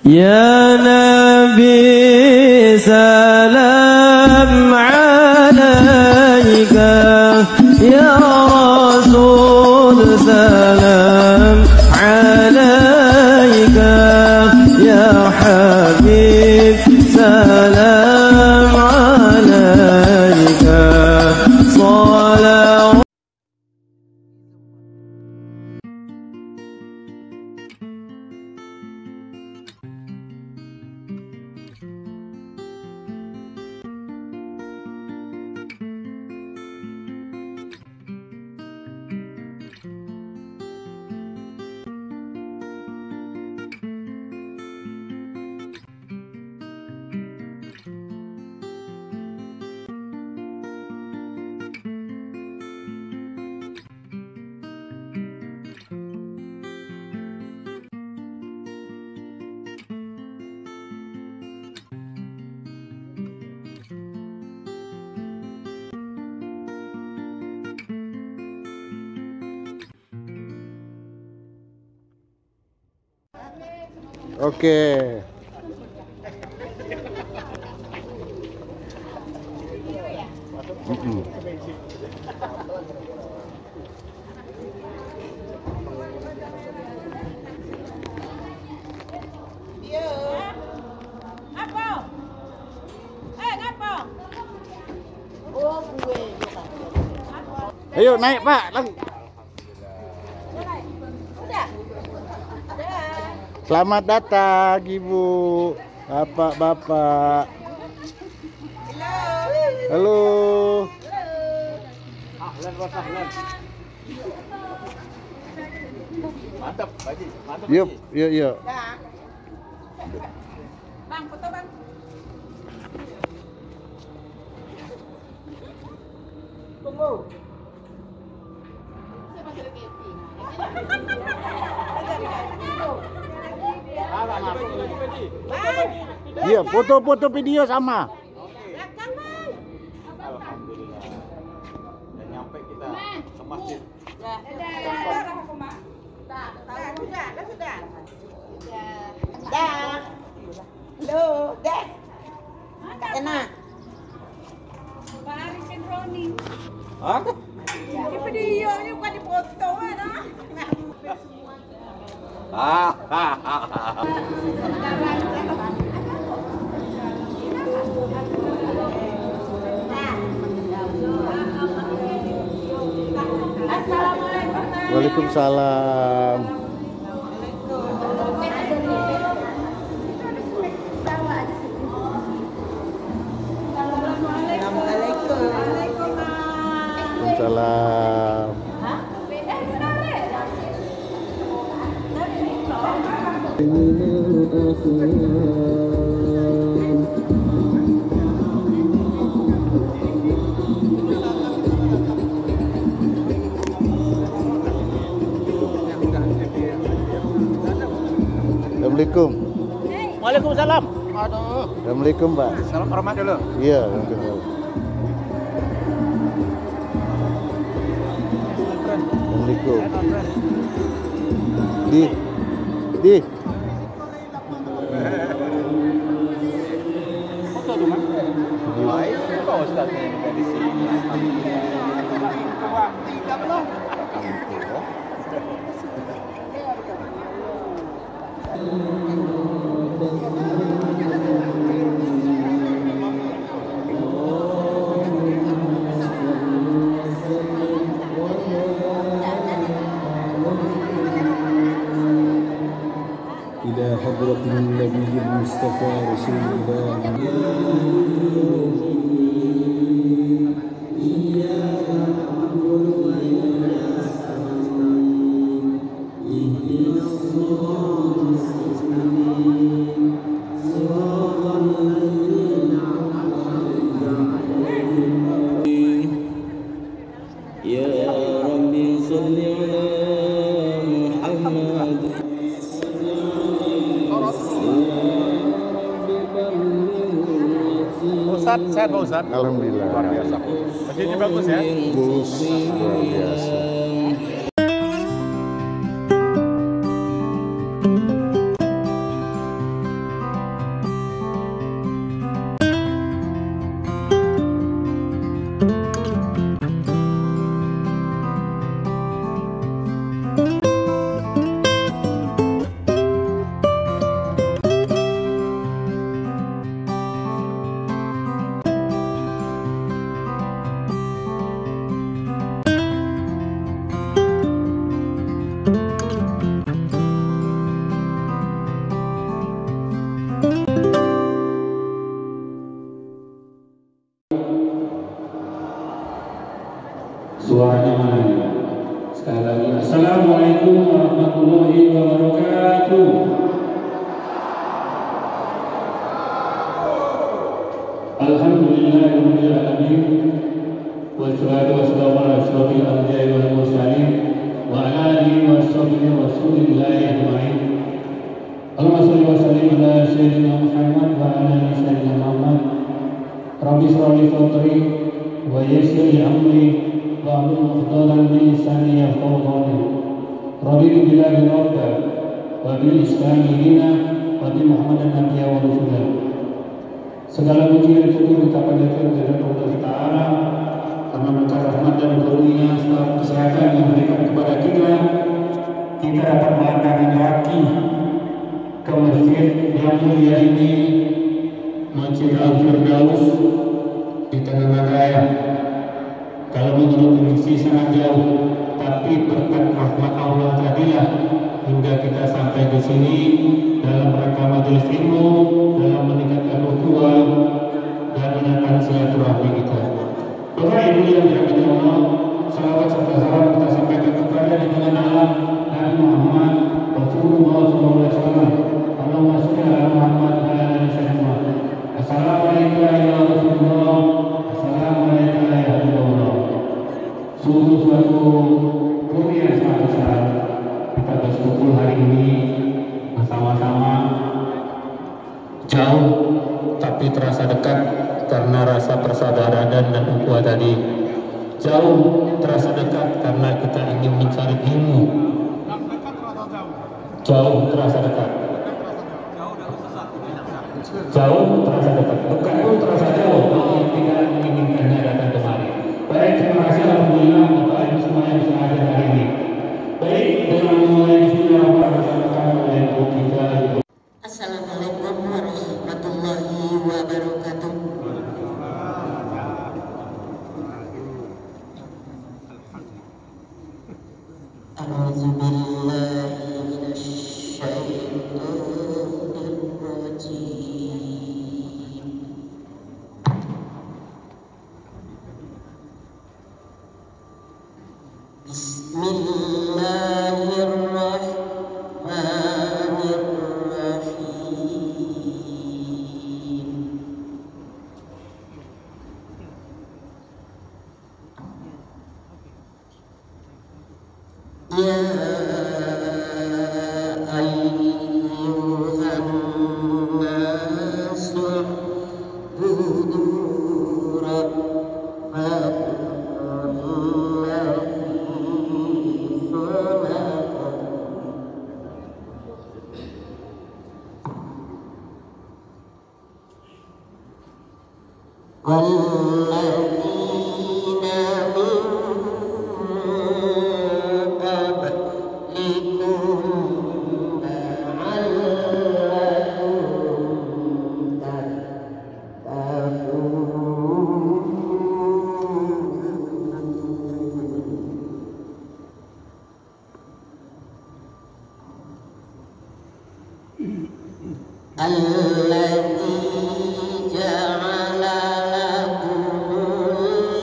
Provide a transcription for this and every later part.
Ya Nabi salam alaika, Ya Rasul salam alaika, Ya Habib salam alaika, salam. Oke. Ayo naik Pak. Selamat datang Ibu, Bapak-bapak. Halo. Mantap, Haji. Mantap. Yuk, yuk. Bang, foto bang. Tunggu. Iya, foto-foto video sama. Alhamdulillah. Dan nyampe kita ke masjid. Halo, Dek. Enak. Hah? Ini videonya bukan di foto, ano? Waalaikumsalam. Waalaikumsalam. Assalamualaikum. Waalaikumsalam. Aduh. Assalamualaikum Pak. Salam hormat dulu. Iya, waalaikumsalam. Assalamualaikum. Di. Foto tuh, Mas. Baik, Pak Ustaz dari sini. إلى حضرة النبي المصطفى رسول الله. يا ربي صل على محمد. Ustaz, sehat Pak Ustaz? Alhamdulillah. Luar biasa. Masjidnya bagus ya? Bagus, luar biasa. Suaranya mana ini? Sekali lagi, Assalamualaikum warahmatullahi wabarakatuh. Alhamdulillahirabbil alamin. Wassalatu wassalamu ala asyrofil anbiya'i wal mursalin wa ala alihi washabihi rasulillahi ajma'in. Allahumma shalli wa sallim ala sayyidina Muhammad wa ala ali sayyidina Muhammad. Rabbi shrah li sadri wa yassir li amri wa hlul 'uqdatam min lisani yafqahu qawli. Raditu billahi rabba wa bil islami dinan wa bi Muhammadan nabiyya wa rasulah. Segala puji dan syukur kita panjatkan kepada Allah Ta'ala karena berkat rahmat dan karunia serta kesehatan yang diberikan kepada kita dapat melangkah di kaki ke masjid yang mulia ini, Masjid Al-Firdaus di Tangerang Raya. Kalau menurut prediksi sangat jauh, tapi berkat rahmat Allah tadilah hingga kita sampai di sini dalam rangka majelis ilmu, dalam meningkatkan ukhuwah dan menekan silaturahmi kita. Bapak Ibu yang dirahmati Allah, salawat serta salam kita sampaikan kepada junjungan Allah Nabi Muhammad Rasulullah SAW. Allahumma shalli ala Muhammad wa ala ali Muhammad. Assalamualaikum ya Rasulullah. Assalamualaikum ya Rasulullah. Sungguh suatu dunia sangat besar kita berkumpul hari ini bersama-sama, jauh tapi terasa dekat karena rasa persaudaraan dan ukhuwah tadi. Jauh terasa dekat karena kita ingin mencari ilmu. Jauh terasa dekat. Jauh terasa dekat. Dekat pun terasa jauh bagi yang tidak menginginkannya datang kemari. Baik, terima kasih alhamdulillah Bapak Ibu semuanya bisa hadir hari ini. Baik, dengan memulai bismillahirrahmanirrahim kita. Assalamualaikum warahmatullahi wabarakatuh. A'udzu billahi minasy syaithanir rajim. Ya ayyuhan nasu ubudu rabbakum alladzi khalaqakum walladzina min alladzi ja'ala lakumul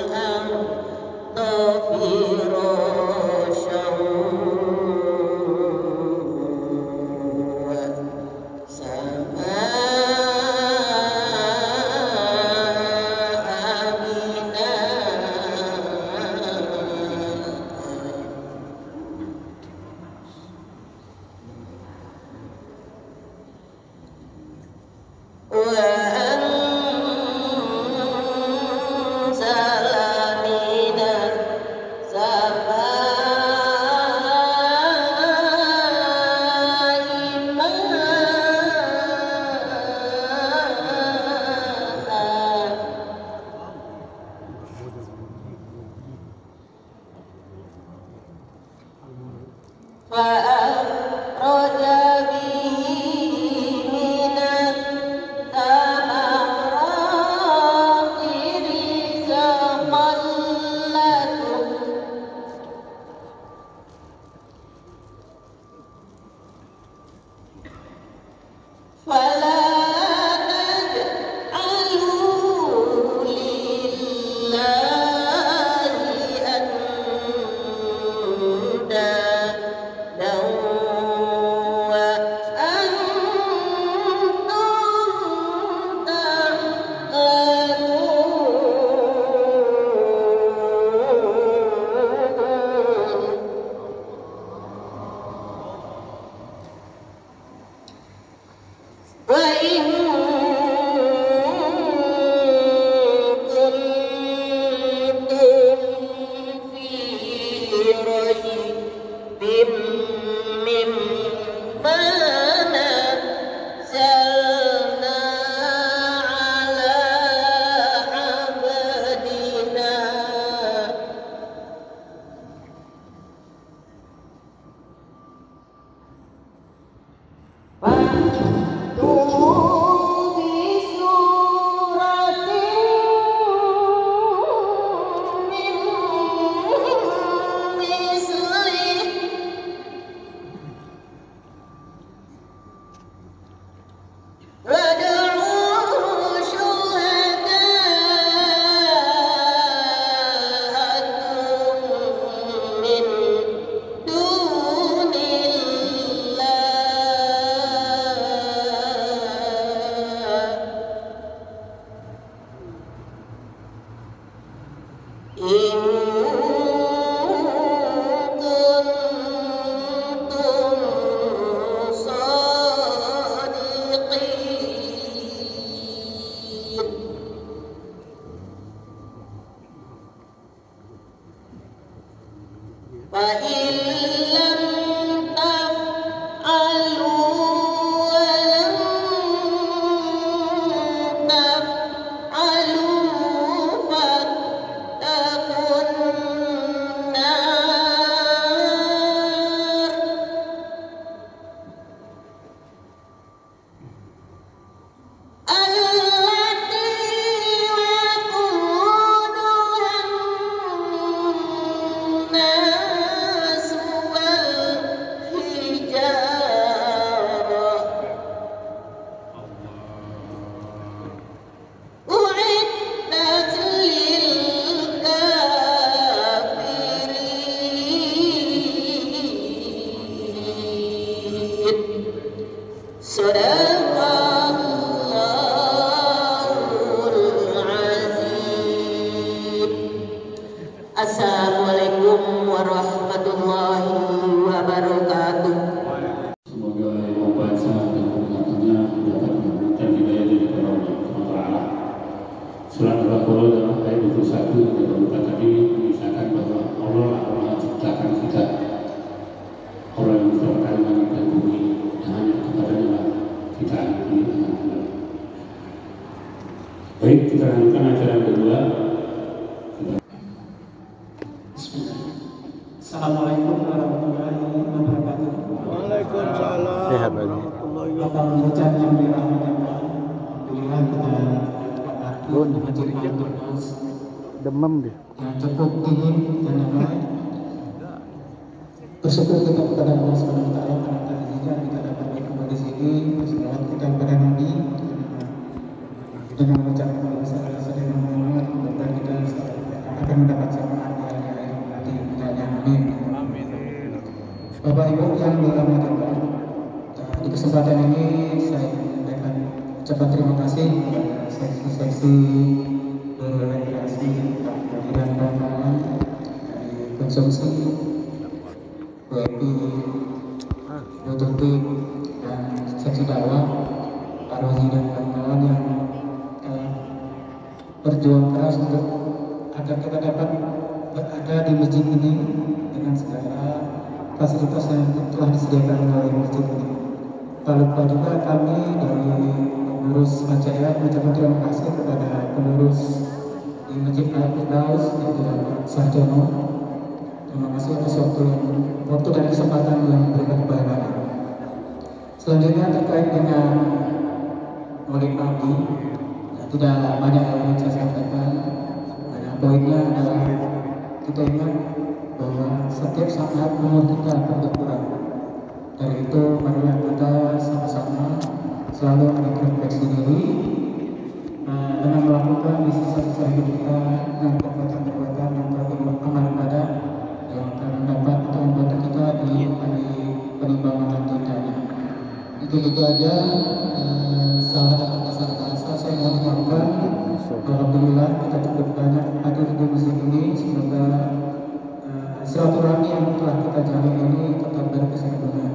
arda firasyan wa samaa'a فأخرج به من الثمرات وإن كنتم في ريب مما نزلنا على عبدنا فأتوا بسورة من مثله وادعوا شهداءكم من دون الله إن كنتم صادقين فإن لم تفعلوا ولن تفعلوا فاتقوا النار التي وقودها الناس والحجارة أعدت للكافرين صدق الله العظيم. Assalamualaikum warahmatullahi wabarakatuh. Semoga yang membaca dan mendengarkannya dapat mendapatkan hidayah dari Allah SWT. Surat Al-Baqarah dalam ayat 21 yang kita tadi mengisahkan bahwa Allah akan menciptakan kita, Allah yang menciptakan langit dan bumi, dan hanya kepadanya lah kita ini. Baik, kita lanjutkan acara yang kedua. Assalamualaikum warahmatullahi wabarakatuh. Waalaikumsalam. Sehat lagi. Bapak mengucap yang dirahmati Allah. Alhamdulillah kita menjadi terus Demam dia. yang cukup dingin dan yang lain. Bersyukur kita kepada Allah Subhanahu Wa Taala karena takdirnya kita dapat berkumpul di sini. Berselawat kita kepada Nabi dengan mengucapkan Assalamualaikum Muhammad. Mudah-mudahan kita akan mendapat syafaat yang nanti hidayah. Amin. Bapak Ibu yang dirahmati Allah, di kesempatan ini saya menyampaikan ucapan terima kasih kepada seksi-seksi rekreasi dan pengamanan dari konsumsi WP, Bututik, dan seksi dakwah, Pak Rozi dan kawan-kawan yang berjuang keras untuk agar kita dapat berada di masjid ini dengan segala fasilitas yang telah disediakan oleh masjid ini. Tak lupa juga kami dari pengurus Aceh mengucapkan terima kasih kepada pengurus di Masjid Al-Firdaus yaitu Bapak Sarjono. Terima kasih atas waktu dan kesempatan yang diberikan kepada kami. Selanjutnya terkait dengan Maulid Nabi, tidak banyak yang ingin saya sampaikan. Hanya poinnya adalah kita ingat bahwa setiap saat umur kita akan berkurang. Dari itu marilah kita sama-sama selalu mengintrospeksi diri dengan melakukan di sisa-sisa hidup kita dengan perbuatan-perbuatan yang berupa amal ibadah yang akan mendapat atau membantu kita di hari penimbangan lanjutannya. Itu aja. Salah dan kesalahan bahasa saya mohon maafkan. Alhamdulillah kita cukup banyak hadir di masjid ini. Semoga silaturahmi yang telah kita jalin ini tetap berkesinambungan.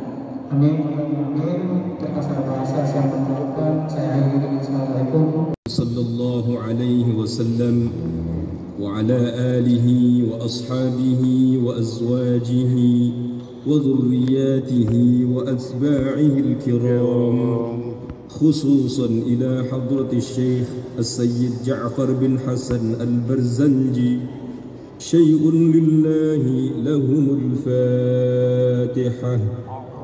Amin. Amin. Terkasar bahasa saya mengucapkan وعلى آله وأصحابه وأزواجه وذرياته وأتباعه الكرام، خصوصا إلى حضرة الشيخ السيد جعفر بن حسن البرزنجي. شيء لله لهم الفاتحة.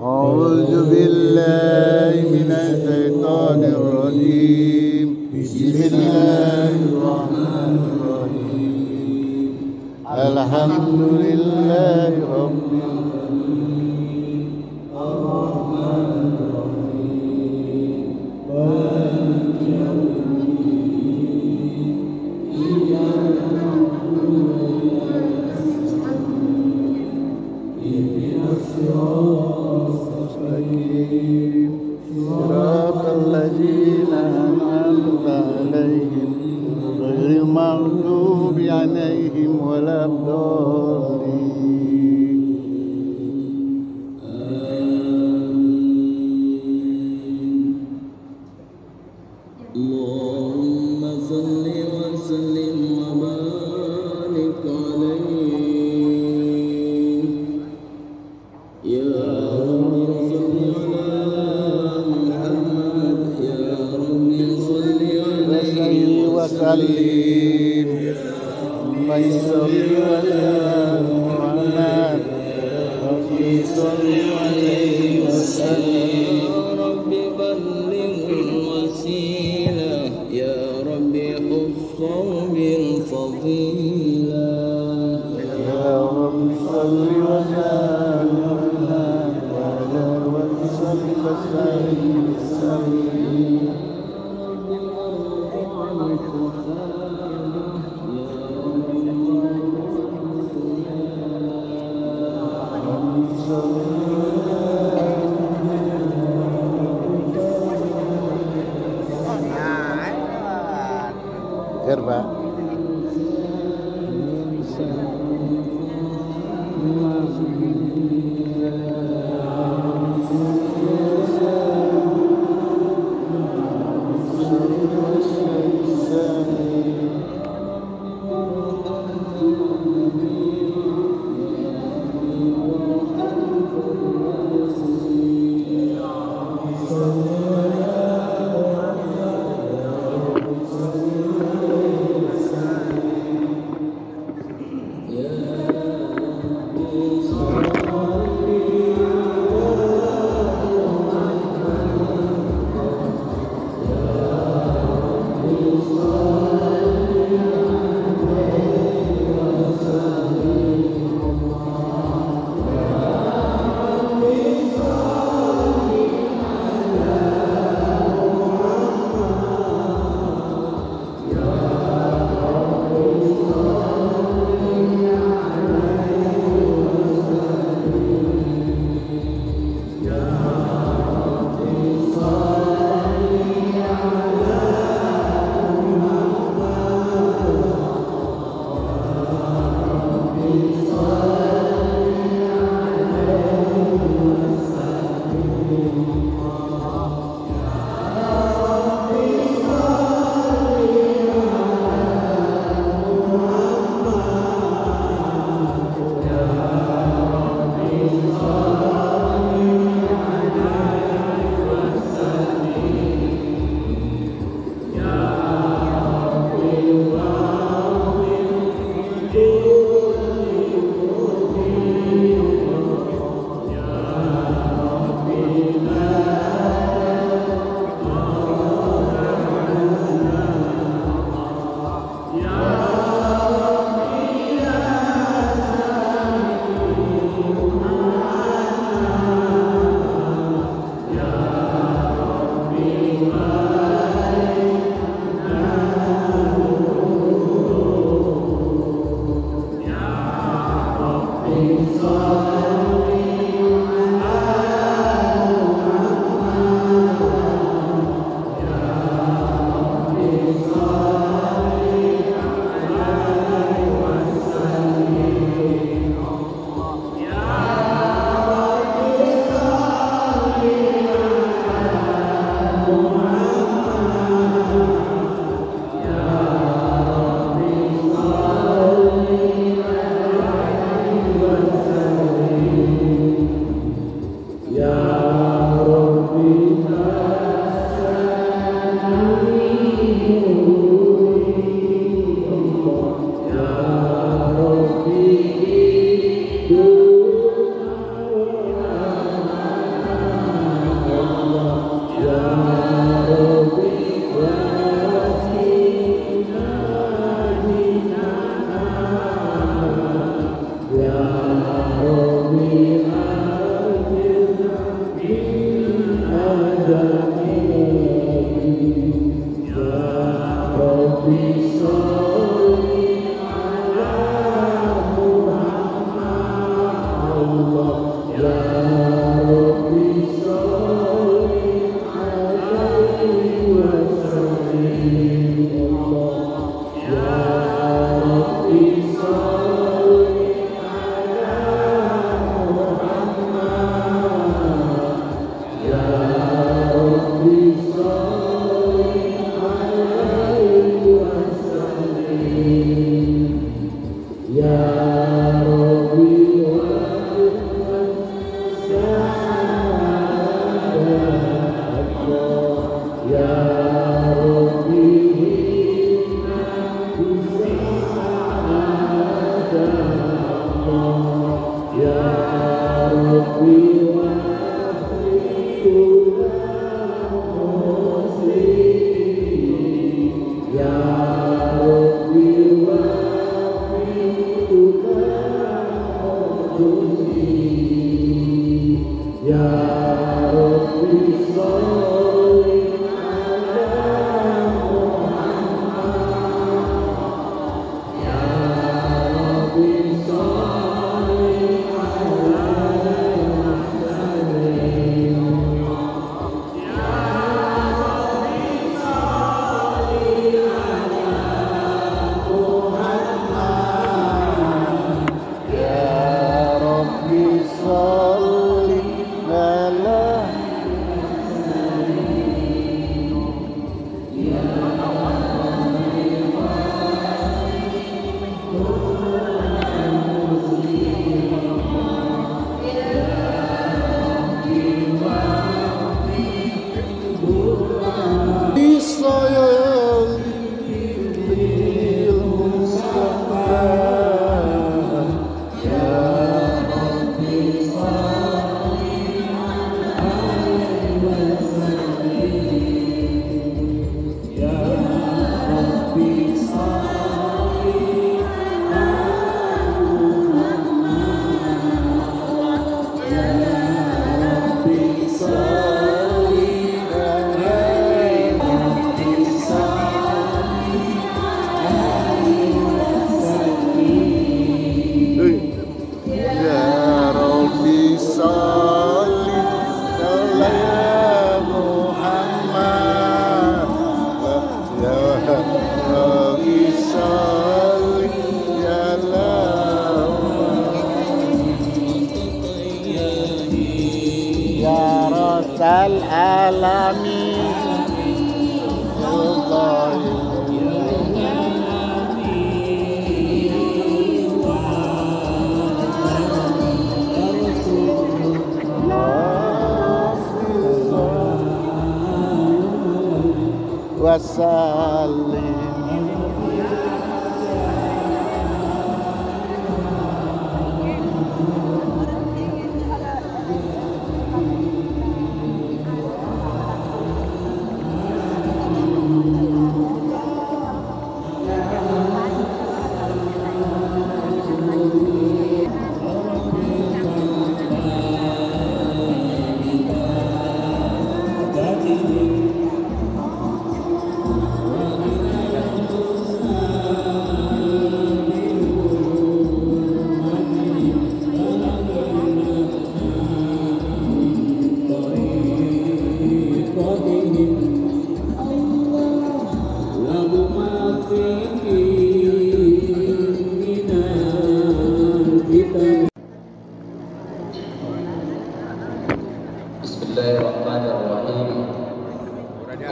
أعوذ بالله من الشيطان الرجيم. بسم الله الرحمن الرحيم. الحمد لله رب العالمين الرحمن الرحيم مالك يوم الدين إياك نعبد وإياك نستعين اهدنا الصراط المستقيم صراط الذين أنعمت عليهم غير المغضوب عليهم ولا الضالين. اللهم صل وسلم وبارك عليه. يا رب صل على محمد. يا رب صل عليه وسلم من صل على محمد ربي صل عليه وسلم. يا رب بلغ الوسيلة. يا رب خصه بالفضيلة. يا رب صل وسلم وعلى وسلم وسلم. Pak.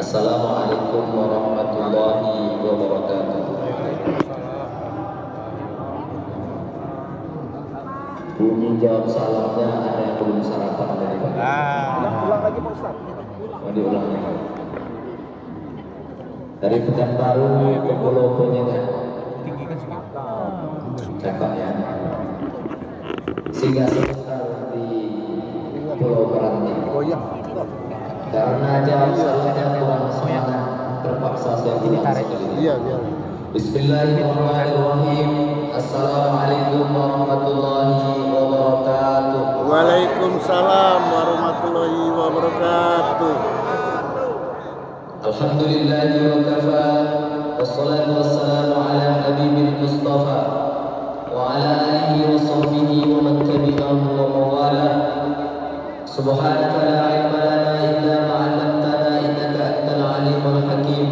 Assalamualaikum warahmatullahi wabarakatuh. Bunyi jawab salamnya ada yang belum sarapan dari Pak. Ulang lagi Pak Ustaz. Mau diulang lagi. Dari Pekanbaru ke Pulau Penyengat. Cakap ya. Singgah sebentar di Pulau Keranti. Oh iya. Karena jawab salamnya kurang semangat, terpaksa saya ulang sekali. Iya, biar. Bismillahirrahmanirrahim. Assalamualaikum warahmatullahi wabarakatuh. Waalaikumsalam warahmatullahi wabarakatuh. Alhamdulillahi wa kafa. Wassalatu wassalamu ala habibil mustafa wa ala alihi wa sahbihi wa man tabi'ahum wa mawala. Subhanaka la ilma lana illa ma 'allamtana innaka antal alimul hakim.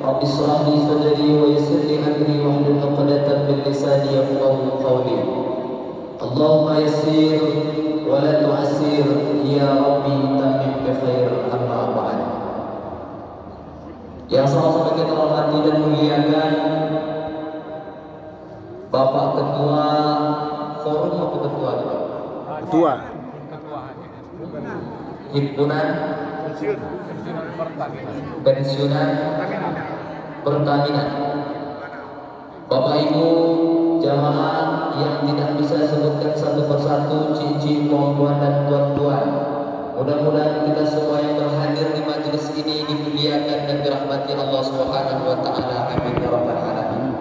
Rabbi shrah li sadri wa yassir li amri wahlul 'uqdatam min lisani yafqahu qawli. Allahumma yassir wa la tu'assir ya Rabbi tammim bi khair amma ba'd. Yang sama-sama kita hormati dan muliakan Bapak Ketua Forum atau Ketua? Ketua. Himpunan Pensiunan Pertamina. Bapak Ibu jamaah yang tidak bisa sebutkan satu persatu, cici, puan dan tuan-tuan. Mudah-mudahan kita semua yang berhadir di majelis ini dimuliakan dan dirahmati Allah Subhanahu wa taala. Amin ya rabbal alamin.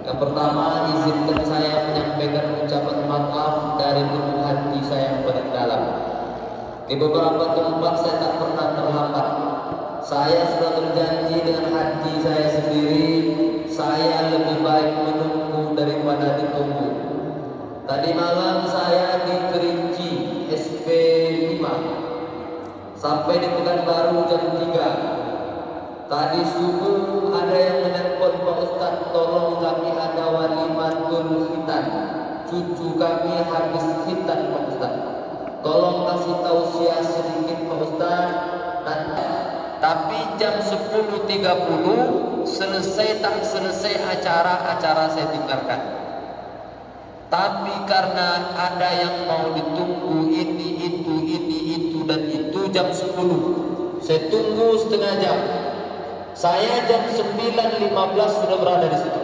Yang pertama, izinkan saya menyampaikan ucapan maaf dari lubuk hati saya yang paling dalam. Di beberapa tempat saya tak pernah terlambat. Saya sudah berjanji dengan hati saya sendiri, saya lebih baik menunggu daripada ditunggu. Tadi malam saya di Kerinci SP 5 sampai di Pekanbaru jam 3. Tadi subuh ada yang menelpon Pak Ustadz, tolong kami ada walimatul khitan. Cucu kami habis khitan Pak Ustadz. Tolong kasih tausiah sedikit Pak Ustadz. Tapi jam 10.30 selesai tak selesai acara saya tinggalkan. Tapi karena ada yang mau ditunggu ini itu dan itu jam 10, saya tunggu setengah jam. Saya jam 9.15 sudah berada di situ.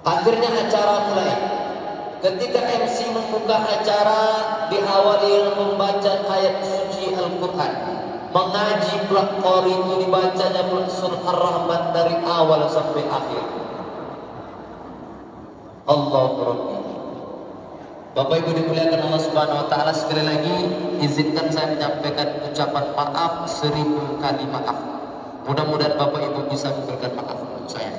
Akhirnya acara mulai. Ketika MC membuka acara, diawali dengan membaca ayat suci Al-Quran, mengaji plak qori itu dibacanya plak surah Ar-Rahman dari awal sampai akhir. Allahu Rabbi. Bapak Ibu dimuliakan Allah Subhanahu wa taala, sekali lagi izinkan saya menyampaikan ucapan maaf 1000 kali maaf. Mudah-mudahan Bapak Ibu bisa memberikan maaf untuk saya.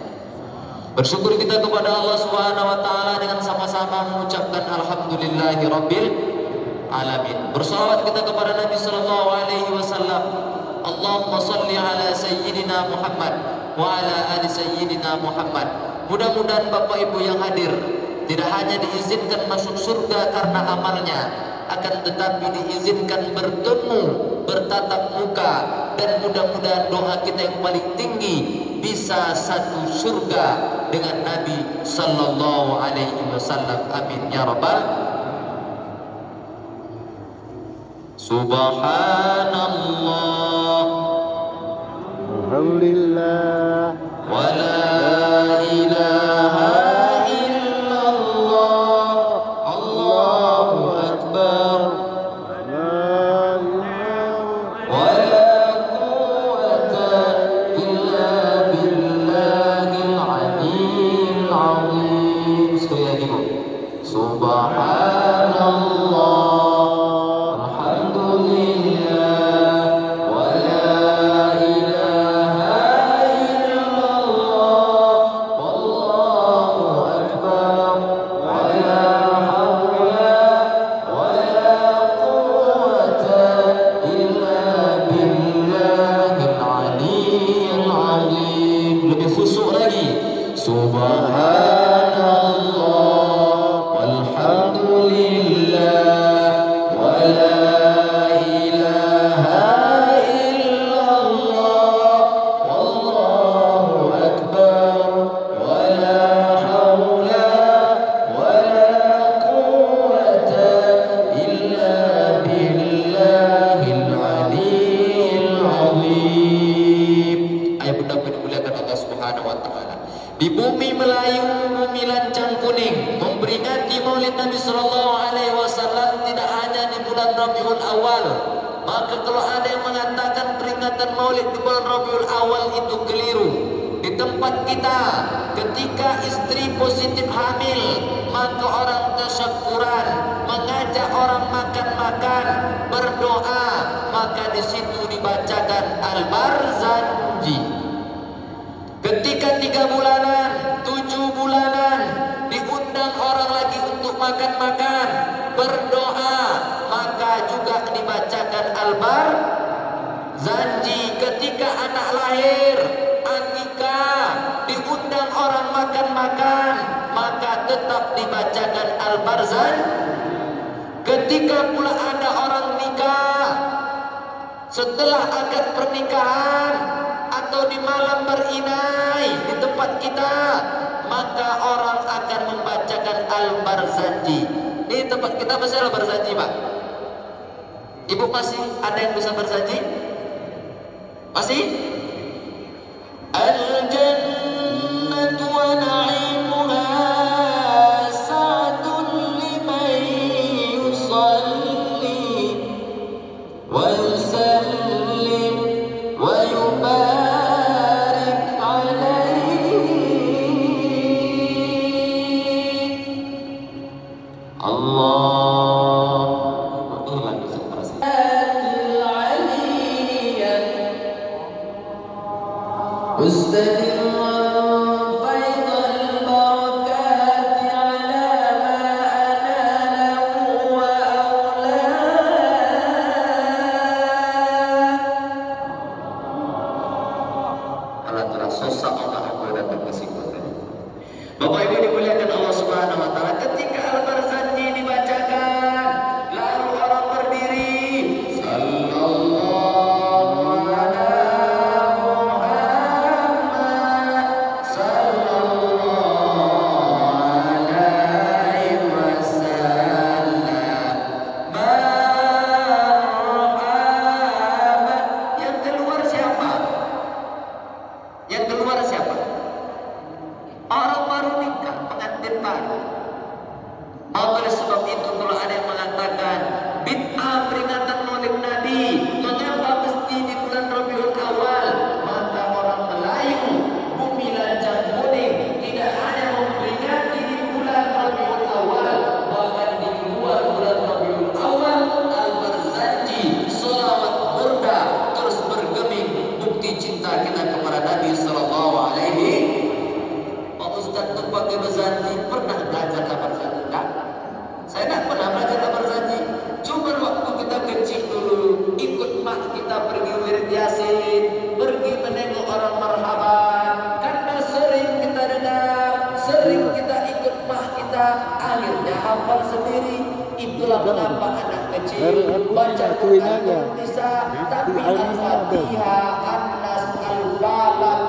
Bersyukur kita kepada Allah Subhanahu wa taala dengan sama-sama mengucapkan alhamdulillahirabbil alamin. Bersalawat kita kepada Nabi sallallahu alaihi wasallam. Allahumma shalli ala sayyidina Muhammad wa ala ali sayyidina Muhammad. Mudah-mudahan Bapak Ibu yang hadir tidak hanya diizinkan masuk surga karena amalnya, akan tetapi diizinkan bertemu, bertatap muka, dan mudah-mudahan doa kita yang paling tinggi bisa satu surga dengan Nabi sallallahu alaihi wasallam. Amin ya rabbal. Subhanallah, Alhamdulillah, wa la ilaha illallah, Allahu akbar, la ilaha wa la quwwata illa billahil aliyyil azim. Sekali lagi Bu. Subhanallah, di bumi Melayu, bumi lancang kuning, memperingati Maulid Nabi sallallahu alaihi wasallam tidak hanya di bulan Rabiul Awal. Maka kalau ada yang mengatakan peringatan Maulid di bulan Rabiul Awal itu keliru. Di tempat kita, ketika istri positif hamil, maka orang tasyakuran, mengajak orang makan-makan, berdoa, maka di situ dibacakan Al-Barzanji. Ketika 3 bulanan, 7 bulanan, diundang orang lagi untuk makan-makan, berdoa, maka juga dibacakan Al-Barzanji. Ketika anak lahir, akikah, diundang orang makan-makan, maka tetap dibacakan Al-Barzanji. Ketika pula ada orang nikah, setelah akad pernikahan, inai di tempat kita, maka orang akan membacakan Al-Barzanji. Di tempat kita masih Al-Barzanji, Pak. Ibu masih ada yang bisa Barzanji? Masih? Al-jannatu wa na'imuha sa'dun liman yusalli wa yusallim wa yubarik alaihi. Allah ulang seperti مستمرا فيض البركات على ما أناله وأولاه. Alat sosok Allah Akbar dan kesimpulan. Bapak Ibu dimuliakan Allah Subhanahu wa taala, ketika Al-Barzanji dibacakan, lalu orang berdiri, sallallahu baca Quran bisa tapi Al-Fatihah, An-Nas, Al-Falaq,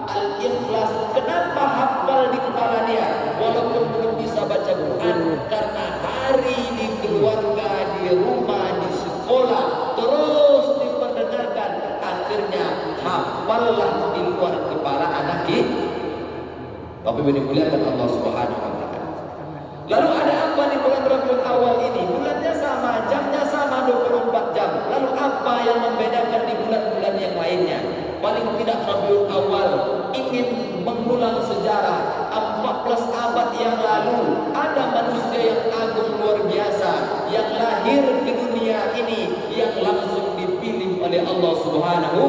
Al-Ikhlas. Kenapa hafal di kepala dia walaupun belum bisa baca Quran? Karena hari di keluarga, di rumah, di sekolah terus diperdengarkan, akhirnya hafallah di luar kepala anak kita. Tapi dimuliakan Allah Subhanahu wa taala. Lalu ada apa di bulan Rabiul Awal ini? Bulannya sama, jamnya sama 24 jam. Lalu apa yang membedakan di bulan-bulan yang lainnya? Paling tidak Rabiul Awal ingin mengulang sejarah 14 abad yang lalu. Ada manusia yang agung luar biasa yang lahir ke dunia ini, yang langsung dipilih oleh Allah Subhanahu.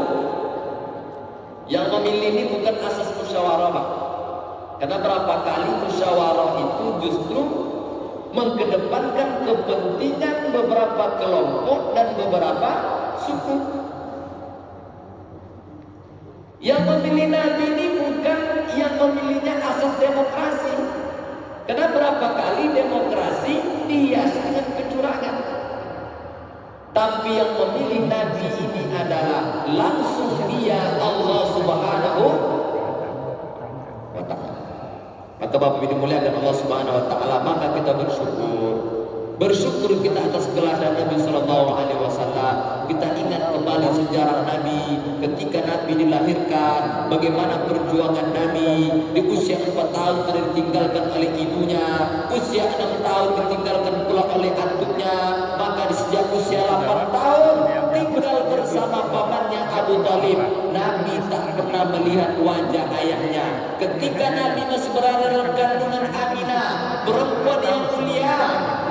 Yang memilih ini bukan asas musyawarah, Pak. Karena berapa kali musyawarah itu justru mengedepankan kepentingan beberapa kelompok dan beberapa suku. Yang memilih Nabi ini bukan yang memilihnya asas demokrasi. Karena berapa kali demokrasi dihiasi dengan kecurangan. Tapi yang memilih Nabi ini adalah langsung dia Allah Subhanahu wa ta'ala. Maka Bapak Ibu dimuliakan Allah Subhanahu wa taala, maka kita bersyukur. Bersyukur kita atas kelahiran Nabi sallallahu alaihi wasallam. Kita ingat kembali sejarah Nabi ketika Nabi dilahirkan, bagaimana perjuangan Nabi. Di usia 4 tahun sudah ditinggalkan oleh ibunya, usia 6 tahun ditinggalkan pula oleh anduknya, maka di sejak usia 8 tahun tinggal bersama pamannya Abu Talib. Nabi tak pernah melihat wajah ayahnya. Ketika Nabi masih berada dalam kandungan Aminah, perempuan yang mulia,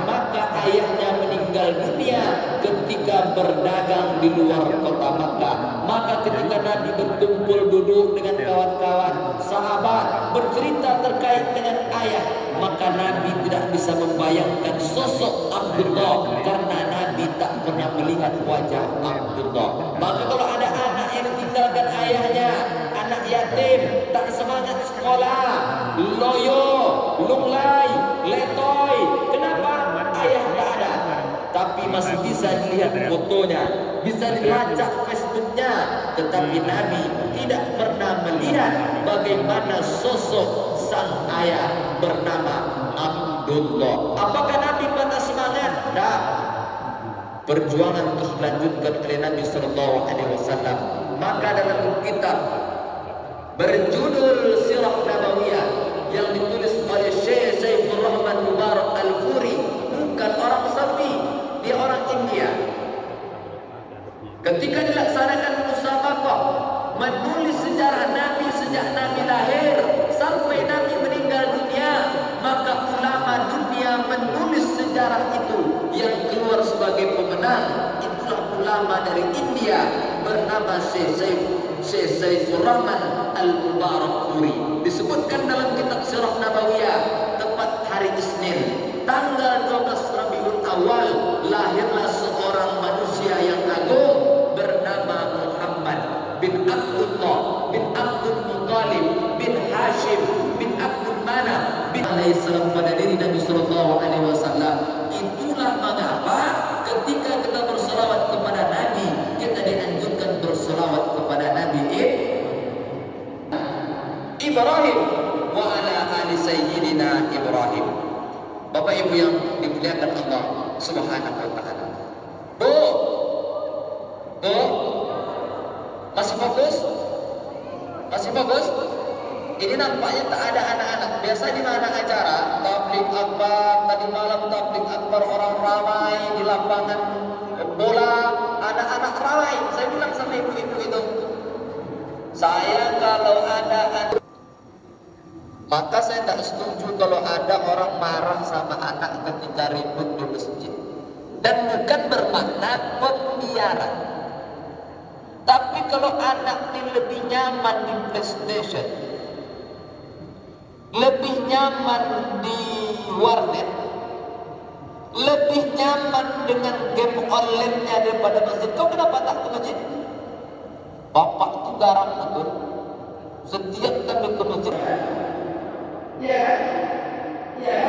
maka ayahnya meninggal dunia ketika berdagang di luar kota Makkah. Maka ketika Nabi berkumpul duduk dengan kawan-kawan sahabat bercerita terkait dengan ayah, maka Nabi tidak bisa membayangkan sosok Abdullah karena Nabi tak pernah melihat wajah Abdullah. Maka kalau ada anak yang ditinggalkan ayahnya, anak yatim, tak semangat sekolah, loyo, lunglai, letoy, kenapa? Ayah tak ada, tapi masih bisa dilihat fotonya, bisa dilacak Facebook disebutnya, tetapi Nabi tidak pernah melihat bagaimana sosok sang ayah bernama Abdullah. Apakah Nabi patah semangat? Tidak. Perjuangan terus dilanjutkan oleh Nabi Sallallahu Alaihi Wasallam. Maka dalam kitab berjudul Sirah Nabawiyah yang ditulis oleh Syekh Saifur Rahman Mubarak Al-Furi, bukan orang Saudi, dia orang India. Ketika dilaksanakan musabaqah menulis sejarah Nabi sejak Nabi lahir sampai Nabi meninggal dunia, maka ulama dunia menulis sejarah itu. Yang keluar sebagai pemenang itulah ulama dari India bernama Syekh Saifur Rahman Al-Mubarak Furi. Disebutkan dalam kitab Sirah Nabawiyah, tepat hari Isnin tanggal 12 Rabiul Awal lahirlah seorang manusia yang agung bernama Muhammad bin Abdullah bin Abdul Muttalib bin Hashim bin Abdul Manaf bin alaihissalam pada diri Nabi Sallallahu Alaihi Wasallam. Itulah mengapa ketika kita berselawat kepada Nabi, kita dianjurkan berselawat kepada Nabi Ibrahim wa ala ali sayyidina Ibrahim. Bapak Ibu yang dimuliakan Allah Subhanahu wa taala. Bu, masih fokus? Masih fokus? Ini nampaknya tak ada anak-anak. Biasa di mana acara tabligh akbar, tadi malam tabligh akbar orang ramai di lapangan bola, anak-anak ramai. Saya bilang sama ibu-ibu itu, saya kalau ada maka saya tak setuju kalau ada orang marah sama anak ketika ribut di masjid. Dan bukan bermakna pembiaran. Tapi kalau anak ini lebih nyaman di PlayStation, lebih nyaman di warnet, lebih nyaman dengan game online-nya daripada masjid, kau kenapa tak ke masjid? Bapak itu garang betul. Setiap kami ke masjid. Ya, ya.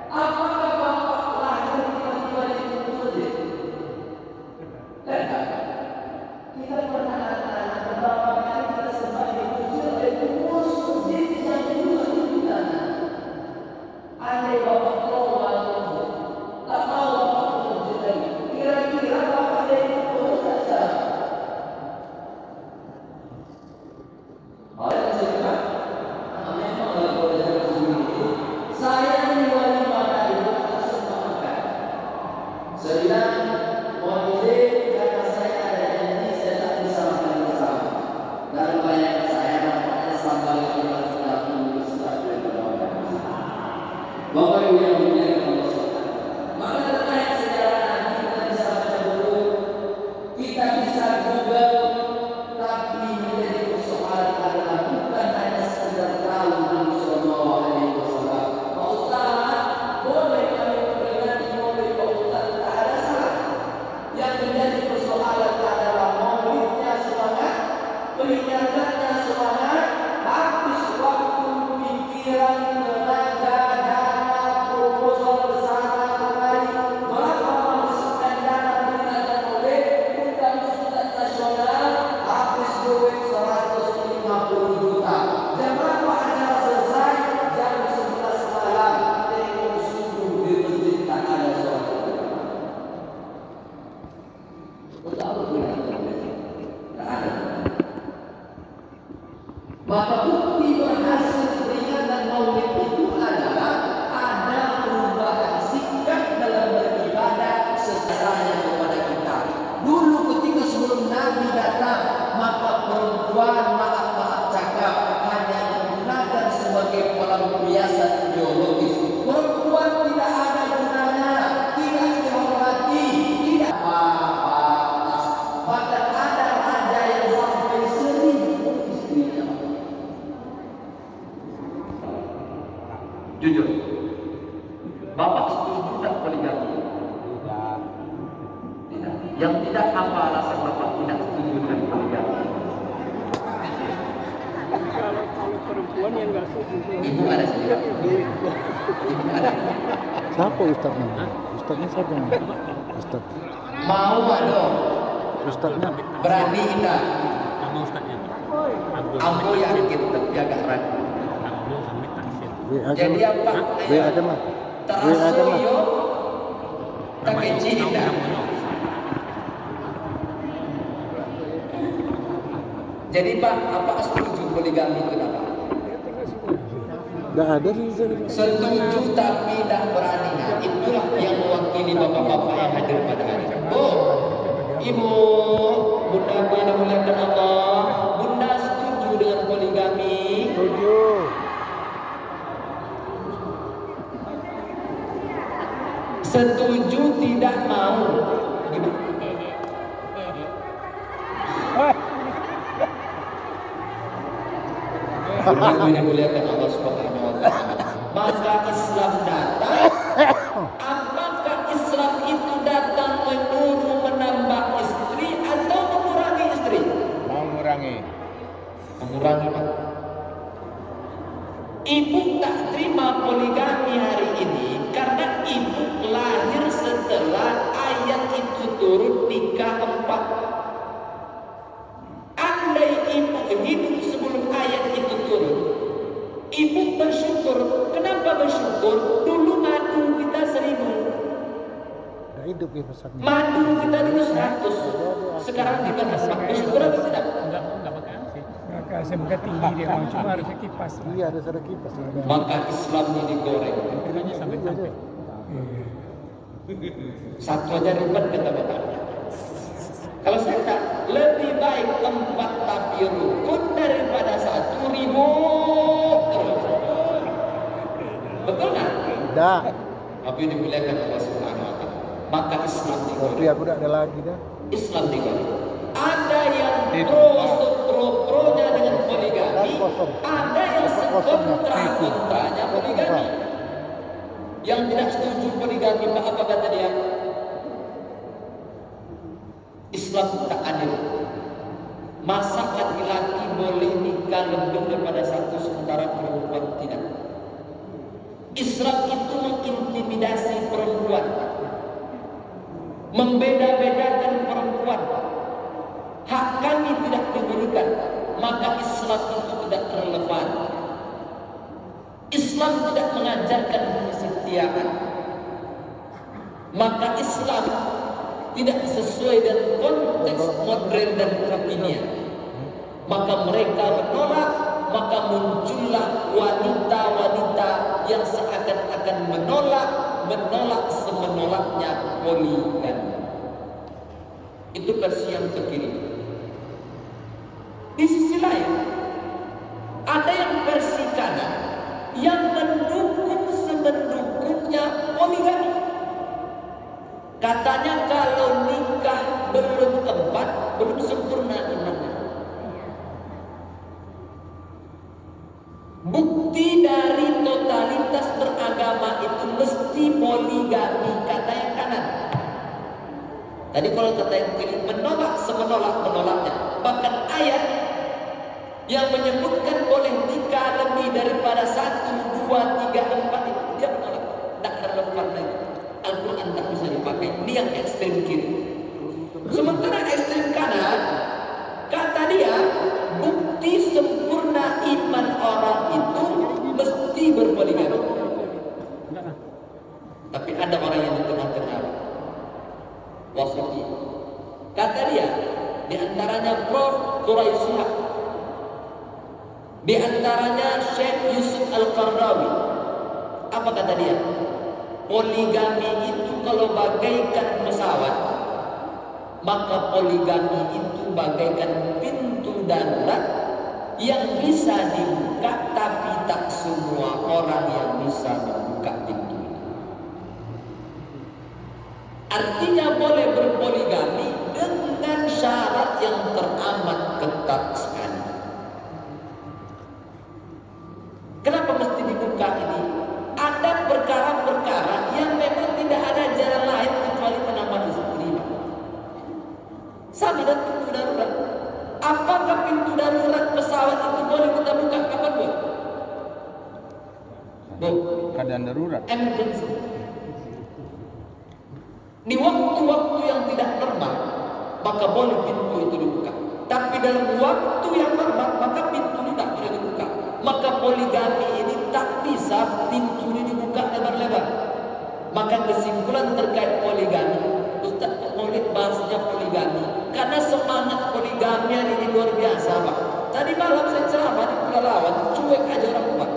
Apakah bapak lahir tiba-tiba di masjid? Tidak. Kita pernah anak-anak beberapa kali kita sempat diusir dari pengurus masjid yang diusir di sana. Andai bapak tahu masjid, tak tahu bapak masjid lagi. Kira-kira bapak jadi pengurus tak sah? Oleh sebab memang kalau dalam sendiri, saya ini wali mana itu tak sempat makan. Sedang mau karena saya ada janji saya tak bisa makan bersama. Dan banyak saya nampaknya sambal yang sudah tulis sudah Bapak Ibu yang dimuliakan Allah. Maka terkait sejarah Nabi kita bisa baca buku, kita bisa Google, tapi menjadi persoalan adalah bukan hanya sekedar tahu Nabi Sallallahu Alaihi Wasallam. Pak Ustaz, boleh kami memperingati Maulid Pak Ustaz, tak ada salah. Yang menjadi persoalan adalah maulidnya semangat, peringatannya semangat, habis waktu pikiran, tenaga, dana, proposal bersama kembali, berapa menghabiskan dana peringatan maulid, undang ustaz nasional, habis duit 150 juta. Jam berapa acara selesai? Jam 11 malam. Tengok subuh di masjid tak ada sholat. Untuk apa peringatan maulid? Tak ada. Maka bukti berhasil peringatan maulid itu adalah ada perubahan sikap dalam beribadah secaranya kepada kita. Dulu ketika sebelum Nabi datang, maka perempuan maaf cakap hanya digunakan sebagai pelampiasan ideologis. Perempuan tidak ada gunanya, tidak dihormati, tidak apa-apa. Bahkan ada raja yang sampai 1000 istrinya. Jujur, Bapak setuju tak poligami? Tidak. Yang tidak, apa alasan Bapak tidak setuju dengan poligami? Kalau perempuan yang nggak setuju. Ibu ada sendiri. Ibu ada. Siapa ustaznya? Ustaznya siapa? Ustaz. Mau dong. Ustaznya. Berani tidak? Nama ustaznya. Ambo yakin tapi agak ragu. WA Jadi apa? WA aja mah. Terasa yo tak kecil tidak. Jadi Pak, apa setuju poligami itu apa? Nggak ada sih. Setuju tapi tidak berani. Nah, itulah yang mewakili bapak-bapak yang hadir pada hari ini. Bu, Ibu, Bunda Bu yang dimuliakan Allah, Bunda setuju dengan poligami? Setuju. Setuju tidak mau? Bunda Bu yang dimuliakan Allah Subhanahu wa taala. Maka Islam datang. Apakah Islam itu datang menyuruh menambah istri atau mengurangi istri? Mengurangi. Mengurangi, Pak. Ibu tak terima poligami hari ini karena ibu lahir setelah ayat itu turun nikah 4. Andai ibu hidup sebelum ayat itu turun, ibu bersyukur. Kenapa bersyukur? Dulu madu kita 1.000, Nggak hidup ya pesatnya. madu kita dulu 100, sekarang kita bersyukur atau tidak? Enggak pakai AC. Semoga tinggi dia, cuma harus kipas. Iya ada suara kipas. Maka Islam ini digoreng. Kiranya sampai-sampai. Satu aja ribet kata bapaknya. Kalau saya tak, lebih baik 4 tapi rukun daripada 1 ribut terus. Betul nggak? Dah. Tapi dimuliakan Allah Subhanahu wa taala. Maka Islam Kopi digoreng. aku udah ada lagi dah. Islam digoreng. Ada yang pro-pronya dengan poligami, ada yang kontranya poligami. Yang tidak setuju poligami, Pak, apa kata dia? Islam tak adil. Masa laki-laki boleh nikah lebih daripada 1 sementara perempuan tidak? Islam itu mengintimidasi perempuan, membeda-bedakan perempuan. Hak kami tidak diberikan, maka Islam itu tidak relevan. Islam tidak mengajarkan kesetiaan, maka Islam tidak sesuai dengan konteks modern dan kekinian. Maka mereka menolak, maka muncullah wanita-wanita yang seakan-akan menolak semenolaknya poligami. Itu versi yang terkini. Di sisi lain, ada yang versi kanan yang mendukung semendukungnya poligami. Katanya kalau nikah belum 4, belum sempurna imannya. Bukti dari totalitas beragama itu mesti poligami, kata yang kanan. Tadi kalau kata yang kiri menolak semenolak-menolaknya. Bahkan ayat yang menyebutkan boleh nikah lebih daripada 1, 2, 3, 4 itu dia menolak. Tak relevan lagi. Al-Quran tak bisa dipakai. Ini yang ekstrem kiri. Sementara ekstrem kanan, kata dia, bukti sempurna iman orang itu mesti berpoligami. Tapi ada orang yang di tengah-tengah. Wasati. Kata dia, di antaranya Prof. Quraisyah, di antaranya Syekh Yusuf Al-Qardawi. Apa kata dia? Poligami itu kalau bagaikan pesawat, maka poligami itu bagaikan pintu darurat yang bisa dibuka, tapi tak semua orang yang bisa membuka pintu. Artinya boleh berpoligami dengan syarat yang teramat ketat sekali. Kenapa mesti dibuka ini? Ada perkara-perkara yang memang tidak ada jalan lain kecuali menambah istri. Sama dengan pintu darurat. Apakah pintu darurat pesawat itu boleh kita buka kapan, Bu? Bu, Keadaan darurat. emergency. Di waktu-waktu yang tidak normal, maka boleh pintu itu dibuka. Tapi dalam waktu yang lama, maka pintu ini tak boleh dibuka. Maka poligami ini tak bisa pintu ini dibuka lebar-lebar. Maka kesimpulan terkait poligami, Ustaz Maulid bahasnya poligami, karena semangat poligami ini luar biasa, Pak. Tadi malam saya ceramah di Pelalawan, cuek aja orang Pak.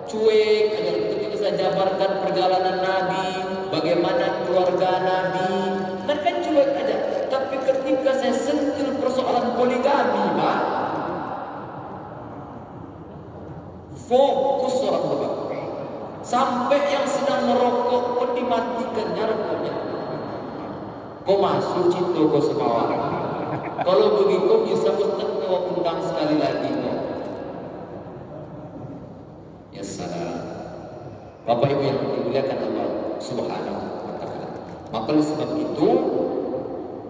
Cuek aja, ketika saya jabarkan perjalanan Nabi, bagaimana keluarga Nabi, mereka cuek aja. Tapi ketika saya sentil persoalan poligami, Pak, fokus orang Bapak. Sampai yang sedang merokok pun dimatikannya rokoknya. Kau masuk situ kau semawar. Kalau begitu bisa Ustaz kau undang sekali lagi. Ya salam. Bapak Ibu yang dimuliakan Allah Subhanahu wa taala. Maka oleh sebab itu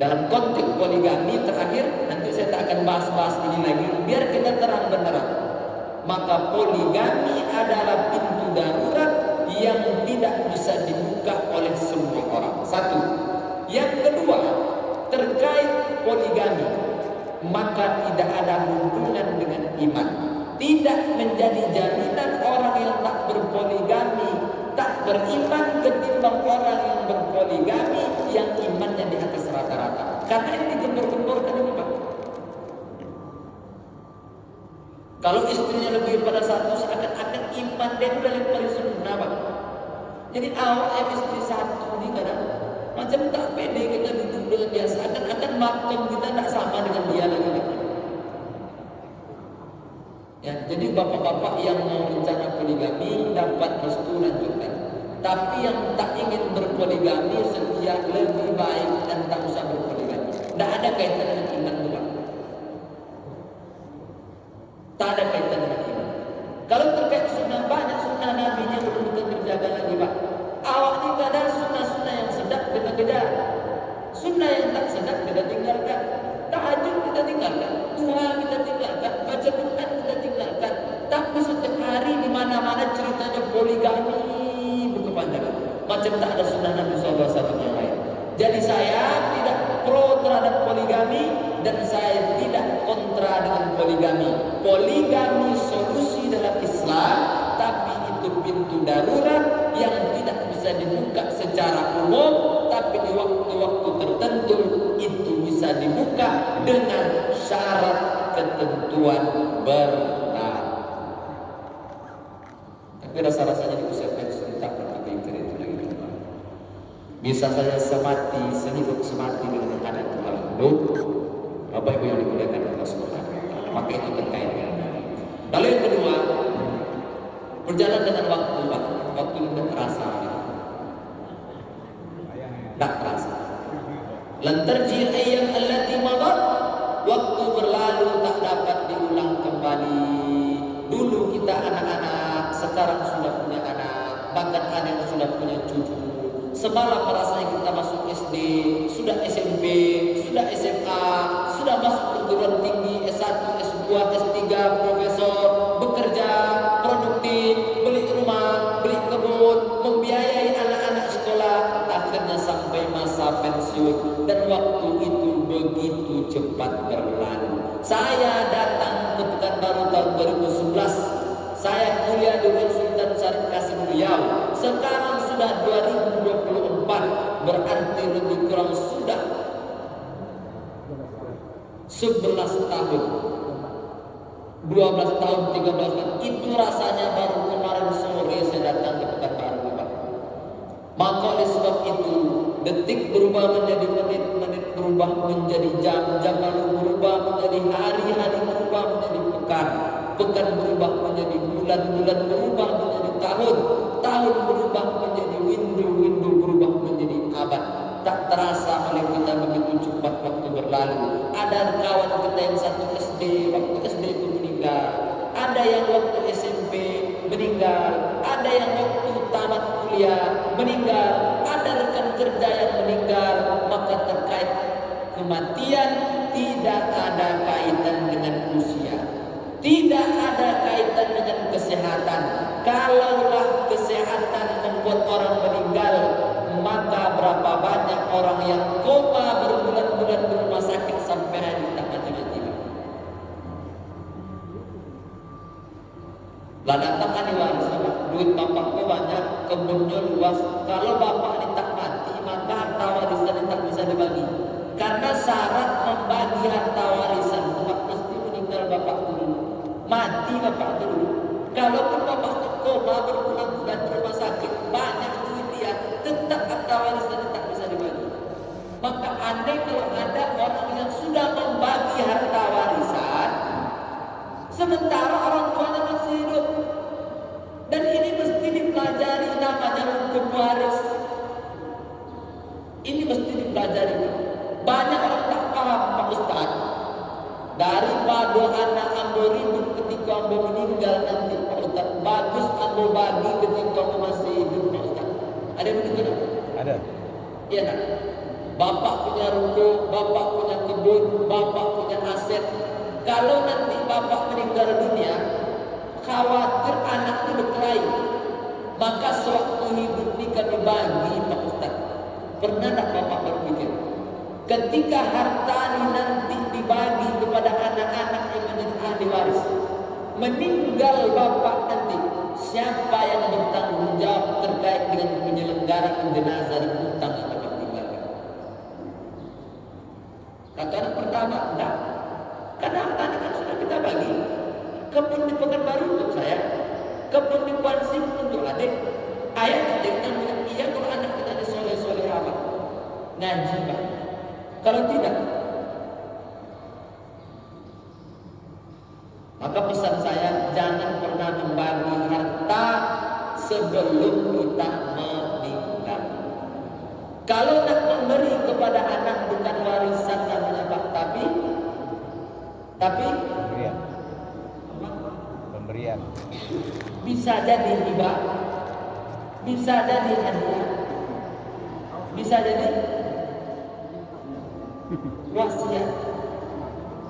dalam konteks poligami terakhir, nanti saya tak akan bahas-bahas ini lagi, biar kita terang beneran. Maka poligami adalah pintu darurat yang tidak bisa dibuka oleh semua orang. Satu. Yang kedua, terkait poligami, maka tidak ada hubungan dengan iman. Tidak menjadi jaminan orang yang tak berpoligami tak beriman ketimbang orang yang berpoligami yang imannya di atas rata-rata. Karena ini digembor-gemborkan ini, Pak. Kalau istrinya lebih pada satu, seakan-akan iman dia itu yang paling sempurna, Pak. Jadi awalnya istri satu ini kadang macam tak pede kita duduk dengan dia, seakan-akan makom kita tak sama dengan dia lagi. Ya, jadi bapak-bapak yang mau rencana poligami dapat restu lanjutkan. Tapi yang tak ingin berpoligami setia lebih baik dan tak usah berpoligami. Tidak ada kaitan dengan iman, Pak. Tak ada kaitan dengan iman. Kalau terkait sunnah, banyak sunnah Nabi yang belum kita terjaga lagi, Pak. Awak ini kadang sunnah-sunnah yang sedap kita kejar, sunnah yang tak sedap kita tinggalkan. Tahajud kita tinggalkan, duha kita tinggalkan, baca Quran kita tinggalkan. Tapi setiap hari di mana-mana ceritanya poligami berkepanjangan. Macam tak ada sunnah Nabi SAW yang lain. Jadi saya tidak pro terhadap poligami dan saya tidak kontra dengan poligami. Poligami solusi dalam Islam, tapi itu pintu darurat yang tidak bisa dibuka secara umum, tapi di waktu-waktu tertentu itu bisa dibuka dengan syarat ketentuan berat. Tapi rasa-rasanya di usia pensiun tak pernah pikir itu lagi. Bisa saja semati, sehidup semati dengan ada Tuhan. Bapak Ibu yang dimuliakan Allah Subhanahu wa taala. Maka itu terkait dengan Nabi. Lalu yang kedua, berjalan dengan waktu tidak terasa. Tak terasa. Lan tarji ayyam allati madat, waktu berlalu tak dapat diulang kembali. Dulu kita anak-anak, sekarang sudah punya anak, bahkan ada yang sudah punya cucu. Semalam rasanya kita masuk SD, sudah SMP, sudah SMA, sudah masuk perguruan tinggi, S1, S2, S3, profesor, bekerja, produktif, beli rumah, beli kebun, membiayai anak-anak sekolah, akhirnya sampai masa pensiun dan waktu itu begitu cepat berlalu. Saya datang ke Pekanbaru tahun 2011. Saya kuliah di Sultan Syarif Qasim Riau. Sekarang sudah 2024, berarti lebih kurang sudah 11 tahun. 12 tahun, 13 tahun. Itu rasanya baru kemarin sore saya datang ke Pekanbaru, Pak. Maka oleh sebab itu, detik berubah menjadi menit, menit berubah menjadi jam, jam lalu berubah menjadi hari, hari berubah menjadi pekan, pekan berubah menjadi bulan, bulan berubah menjadi tahun, tahun berubah menjadi windu, windu berubah menjadi abad. Tak terasa oleh kita begitu cepat waktu berlalu. Ada kawan kita yang satu SD, waktu SD itu meninggal. Ada yang waktu SMP meninggal. Ada yang waktu tamat kuliah meninggal. Ada rekan kerja yang meninggal. Maka terkait kematian tidak ada kaitan dengan usia. Tidak ada kaitan dengan kesehatan. Kalaulah kesehatan membuat orang meninggal, maka berapa banyak orang yang koma berbulan-bulan di rumah sakit sampai hari tak mati-mati. Lah datang kan waris, duit bapakku banyak, kebunnya luas. Kalau bapak ini tak mati, maka harta warisan ini tak bisa dibagi. Karena syarat membagi harta warisan bapak mesti meninggal bapak dulu, mati bapak dulu. Kalaupun bapak itu koma berbulan-bulan di rumah sakit, banyak duit dia, tetap harta warisan ini tak bisa dibagi. Maka andai kalau ada orang yang sudah membagi harta warisan, sementara orang tuanya masih hidup, dan ini mesti dipelajari, namanya hukum waris. Ini mesti dipelajari. Banyak orang tak paham, Pak Ustaz. Daripada anak ambo ribut ketika ambo meninggal nanti, Pak Ustaz, bagus ambo bagi ketika ambo masih hidup, Pak Ustaz. Ada yang begitu? Ada. Iya nak. Bapak punya ruko, bapak punya kebun, bapak punya aset. Kalau nanti bapak meninggal dunia, khawatir anak itu berkelahi. Maka sewaktu hidup ini kami bagi, Pak Ustaz. Pernah tak bapak berpikir, ketika harta ini nanti dibagi kepada anak-anak yang menjadi ahli waris, meninggal bapak nanti, siapa yang bertanggung jawab terkait dengan penyelenggaraan jenazah dan hutang yang bapak tinggalkan? Kata anak pertama, enggak. Karena harta ini kan sudah kita bagi. Kebun di Pekanbaru untuk saya, kebun di Kuansing untuk adik, ayah adik yang punya iya kalau anak kita di soleh-soleh apa ngaji Pak. Kalau tidak, maka pesan saya, jangan pernah membagi harta sebelum kita meninggal. Kalau nak memberi kepada anak bukan warisan namanya Pak, tapi pemberian. Bisa jadi hibah, bisa jadi hadiah, bisa jadi wasiat.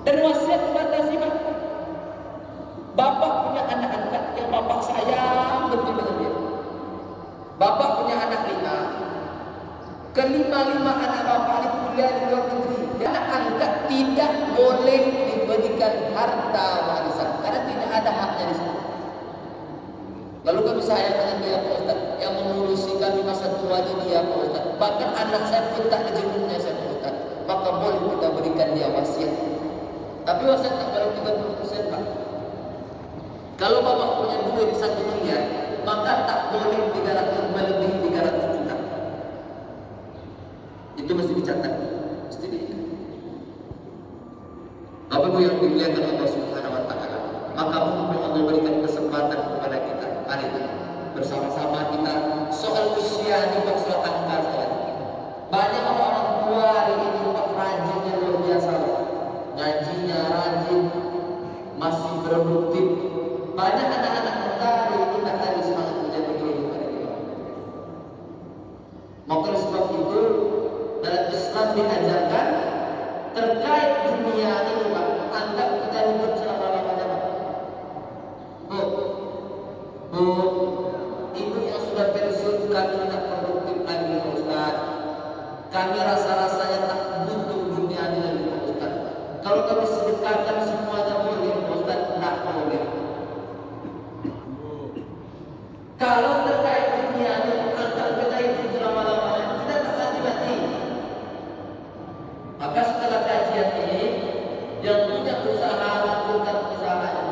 Dan wasiat dibatasi Pak. Bapak punya anak angkat yang bapak sayang betul dengan dia. Bapak punya anak 5. Kelima-lima anak bapak ini kuliah di luar negeri. Anak angkat tidak boleh diberikan harta warisan karena tidak ada haknya di situ. Lalu kami sayang dengan dia Pak Ustaz, yang mengurusi kami masa tua ini dia Pak Ustaz. Bahkan anak saya pun tak dijemputnya saya Pak Ustaz. Maka boleh kita berikan dia wasiat. Tapi wasiat tak baru 30% Pak. Kalau bapak punya duit 1 miliar, maka tak boleh 300 melebihi 300 juta. Itu mesti dicatat. Mesti diingat. Bapak Ibu yang dimuliakan Allah Subhanahu wa taala, maka mumpung Allah berikan kesempatan kepada kita, mari bersama-sama kita soal usia ini soal angka saya. Banyak orang tua hari ini Pak rajinnya luar biasa, ngajinya rajin, masih produktif. Banyak anak-anak muda hari ini tak ada semangat menjadi kehidupan ini. Maka sebab itu dalam Islam diajarkan terkait dunia ini Pak, anggap kita hidup selama-lamanya Pak. Bu, ibu yang sudah pensiun kami tak produktif lagi Pak Ustaz. Kami rasa-rasanya tak butuh dunia ini lagi Pak Ustaz. Kalau kami sedekahkan semuanya boleh Pak Ustaz, tak boleh. Kalau terkait dunia ini, anggap kita hidup selama-lamanya, kita tak mati-mati. Maka setelah kajian ini, yang punya usaha lakukan usahanya,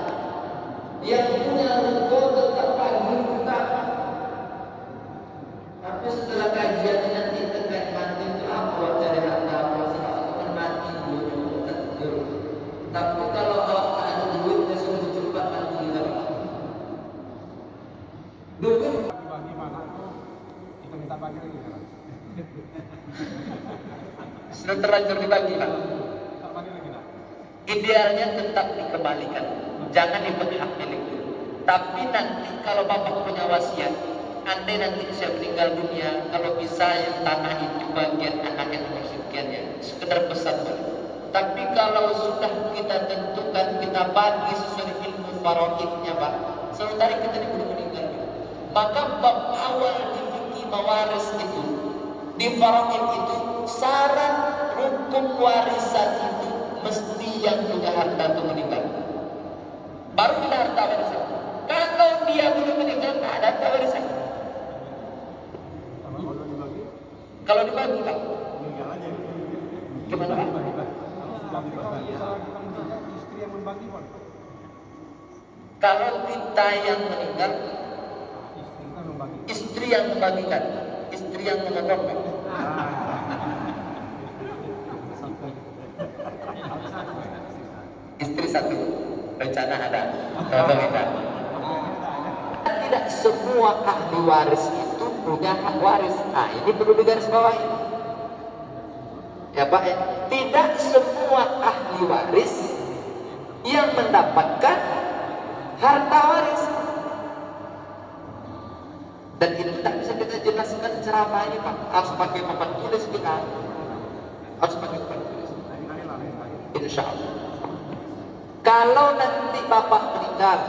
yang punya ruko tetap pagi buka. Tapi setelah kajian ini nanti terkait mati itu apa dari harta apa akan mati dulu tertidur. Tapi kalau awak tak ada duit, dia sudah cepat mati lagi. Duit Bagi mana itu kita minta bagi lagi kan? sudah terlanjur dibagi Pak. Tak bagi lagi nak. Idealnya tetap dikembalikan, jangan diberi hak milik. Tapi nanti kalau bapak punya wasiat, andai nanti saya meninggal dunia, kalau bisa yang tanah itu bagian anak yang sekiannya, sekedar pesan boleh. Tapi kalau sudah kita tentukan, kita bagi sesuai ilmu faraidnya Pak, sementara kita belum meninggal, maka bab awal di fikih mawaris itu Di faraid itu syarat hukum warisan itu mesti yang punya harta itu meninggal. Baru ada harta warisan. Kalau dia belum meninggal, tak ada harta warisan. Kalau dibagi, Pak. Gimana, Pak? Kalau kita yang meninggal, istri yang membagikan, istri yang mengelola. Istri satu, rencana ada, kalau kita. Tidak semua ahli waris itu punya hak waris. Nah, ini perlu digarisbawahi. Ya Pak, ya. Tidak semua ahli waris yang mendapatkan harta waris. Dan itu tak bisa kita jelaskan ceramah ini, Pak. Harus pakai papan tulis kita. Harus pakai papan tulis. Insya Allah. Kalau nanti Bapak meninggal,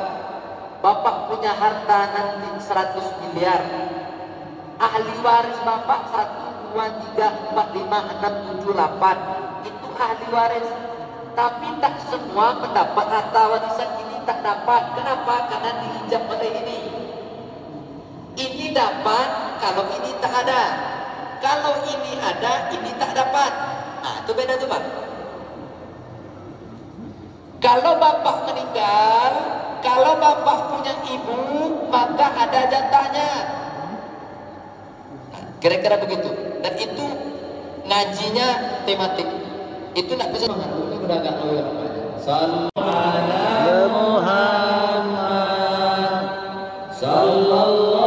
Bapak punya harta nanti 100 miliar. Ahli waris Bapak 1, 2, 3, 4, 5, 6, 7, 8. Itu ahli waris. Tapi tak semua mendapat harta warisan ini, tak dapat. Kenapa? Karena dihijab oleh ini. Ini dapat, kalau ini tak ada. Kalau ini ada, ini tak dapat. Nah, itu beda tuh, Pak. Kalau Bapak meninggal, kalau Bapak punya ibu, maka ada jatahnya. Nah, kira-kira begitu. Dan itu ngajinya tematik. Itu nak bisa mengatur. Ini udah agak tahu ya Bapak. Sallallahu alaihi Muhammad. Sallallahu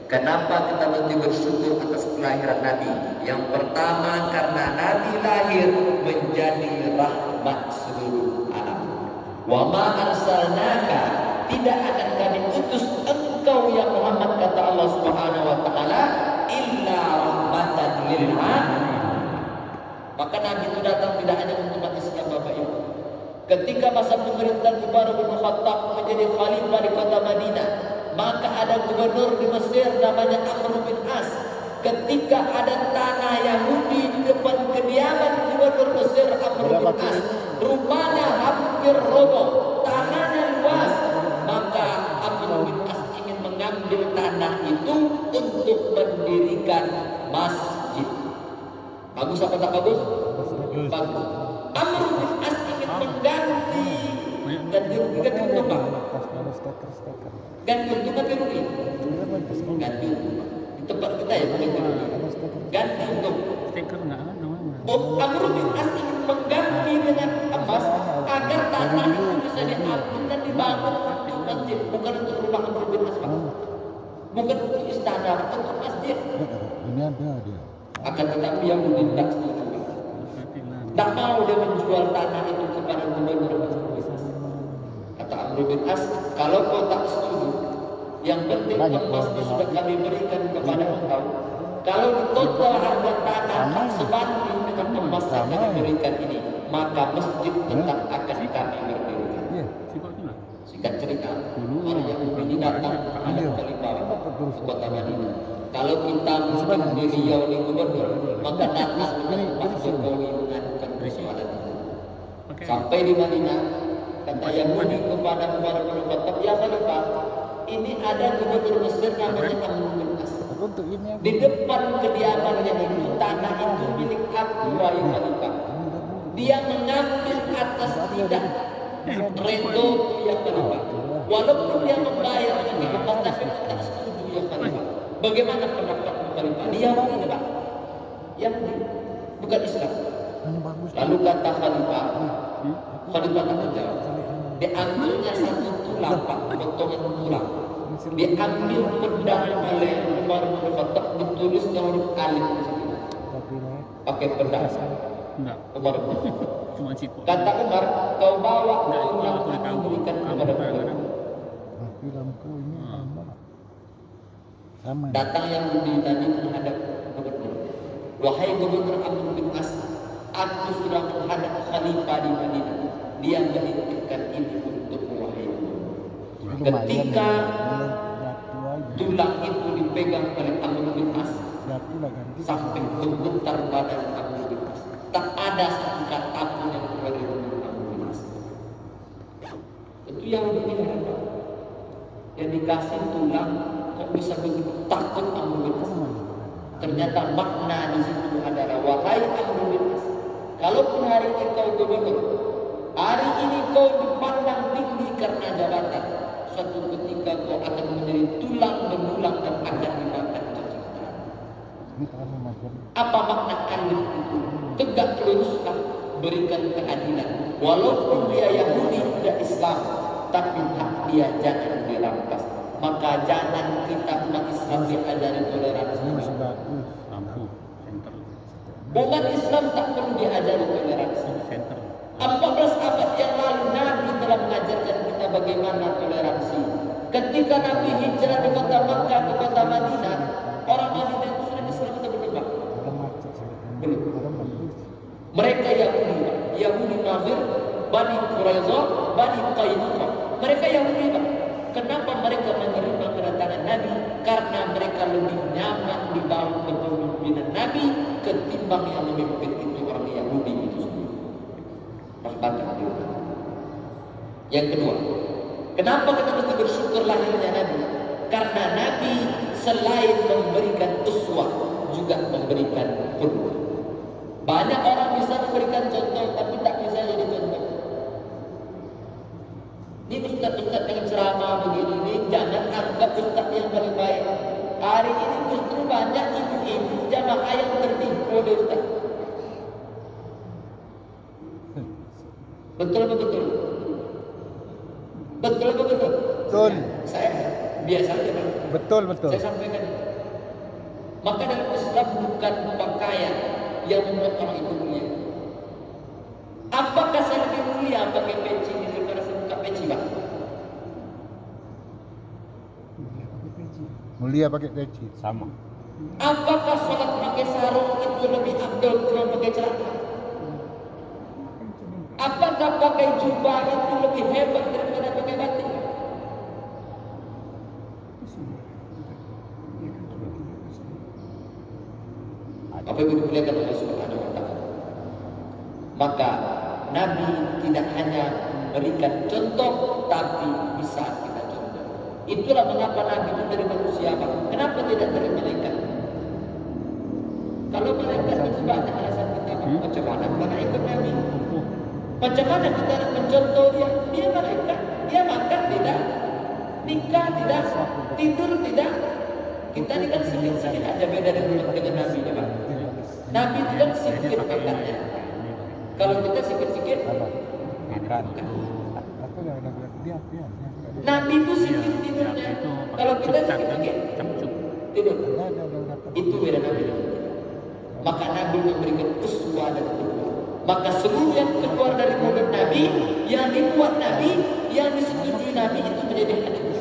Kenapa kita mesti bersyukur atas kelahiran Nabi? Yang pertama karena Nabi lahir menjadi rahmat seluruh alam. Wa ma arsalnaka, tidak akan kami utus engkau ya Muhammad, kata Allah Subhanahu wa taala, illa rahmatan lil alamin. Maka Nabi itu datang tidak hanya untuk umat Islam, Bapak Ibu. Ketika masa pemerintahan Umar bin Khattab menjadi khalifah di kota Madinah, maka ada gubernur di Mesir namanya Amr bin As. Ketika ada tanah Yahudi di depan kediaman gubernur Mesir Amr bin As, rumahnya hampir roboh, tanahnya luas, maka Amr bin As ingin mengambil tanah itu untuk mendirikan masjid. Bagus apa tak bagus? Bagus. Amr bin As ingin mengganti ganti rugi apa? Ganti untung ganti rugi? Ganti untung. Di tempat kita ya bukan ganti untung. Amr bin As ingin mengganti dengan emas agar tanah itu bisa diambil dan dibangun untuk masjid, bukan untuk rumah Amr bin As, bukan untuk istana, untuk masjid. Ini ada dia. Akan tetapi yang tidak setuju. Tak mau dia menjual tanah itu kepada gubernur. Kata Amr bin As, kalau kau tak setuju, yang penting emasnya sudah kami berikan kepada engkau. Kalau total harga tanah tak sebanding dengan emas yang kami berikan ini, maka masjid tetap akan kami berdiri. Singkat cerita, orang Yahudi ini datang ada khalifah kota Madinah. Kalau kita mungkin di Riau di gubernur, maka datang dengan Pak Jokowi mengadukan persoalan ini. Sampai di Madinah, kata Yahudi kepada Umar bin Khattab, ya Khalifah, ini ada gubernur Mesir namanya Amr bin As. Di depan kediamannya itu, tanah itu milik aku, wahai Khalifah. Dia mengambil atas tidak redo ya Khalifah. Walaupun dia membayar dengan lepas, tapi tak setuju ya khalifah. Bagaimana pendapat khalifah? Dia Yahudi Pak, Yahudi, bukan Islam. Lalu kata khalifah tak menjawab. Diambilnya satu tulang Pak, potongan tulang. Diambil pedang oleh Umar bin Khattab, ditulisnya huruf alif di situ. Pakai pedang. Umar bin Khattab. Kata Umar, kau bawa tulang itu berikan kepada gubernur. Datang Yahudi tadi menghadap gubernur. Wahai gubernur Amr bin As, aku sudah menghadap khalifah di Madinah. Dia menitipkan ini untuk wahai gubernur. Ketika tulang itu dipegang oleh Amr bin As, sampai bergetar badan Amr bin As. Tak ada satu kata pun yang keluar dari mulut Amr bin As. Itu yang dilihat yang dikasih tulang, kok bisa begitu takut Amr bin As. Ternyata makna di situ adalah wahai Amr bin As, kalaupun hari ini kau gubernur, hari ini kau dipandang tinggi karena jabatan, suatu ketika kau akan menjadi tulang berulang dan akan dimakan cacing. Apa makna alif itu? Tegak luruslah, berikan keadilan. Walaupun dia Yahudi tidak Islam, tapi hak dia jangan dirampas. Maka jangan kita umat Islam diajari toleransi. Umat Islam tak perlu diajari toleransi. 14 abad yang lalu Nabi telah mengajarkan kita bagaimana toleransi. Ketika Nabi hijrah dari kota Makkah ke kota Madinah, orang Madinah itu sudah Islam atau belum? Belum. Mereka Yahudi Nadir, Bani Quraiza, Bani Qainuqa. Mereka Yahudi Pak. Kenapa mereka menerima kedatangan Nabi? Karena mereka lebih nyaman di bawah kepemimpinan Nabi ketimbang yang memimpin itu orang Yahudi itu sendiri. Yang kedua, kenapa kita mesti bersyukur lahirnya Nabi? Karena Nabi selain memberikan uswah juga memberikan qudwah. Banyak orang bisa memberikan contoh tapi tak bisa jadi contoh. Ini ustaz-ustaz yang ceramah begini ini jangan anggap ustaz yang paling baik. Hari ini justru banyak ibu-ibu jamaah yang tertipu oleh ustaz. Betul apa betul? Betul apa betul? Betul. Saya biasa saja. Betul. Saya sampaikan. Maka dalam Islam bukan pakaian yang membuat orang itu mulia. Apakah saya lebih mulia pakai peci daripada saya buka peci, Pak? Mulia pakai peci. Sama. Apakah sholat pakai sarung itu lebih afdal ketimbang pakai celana? Apakah pakai jubah itu lebih hebat daripada pakai batik? Apa yang dimuliakan Allah Subhanahu wa Ta'ala? Maka Nabi tidak hanya berikan contoh, tapi bisa kita contoh. Itulah mengapa Nabi itu dari manusia, Pak. Kenapa tidak dari malaikat? Kalau malaikat itu banyak alasan kita, Pak. Macam mana kita ikut Nabi? Macam mana kita nak mencontoh dia? Dia malaikat, dia makan tidak, nikah tidak, tidur tidak. Kita ini kan sikit-sikit aja beda dengan Nabi, ya, Pak. Nabi itu kan sikit makannya. Kalau kita sikit-sikit makan. Nabi itu sikit tidurnya. Kalau kita sikit-sikit tidur. Itu beda Nabi. Maka Nabi memberikan uswah dan qudwah. Maka seluruh yang keluar dari mulut Nabi, yang dibuat Nabi, yang disetujui Nabi itu menjadi hadis,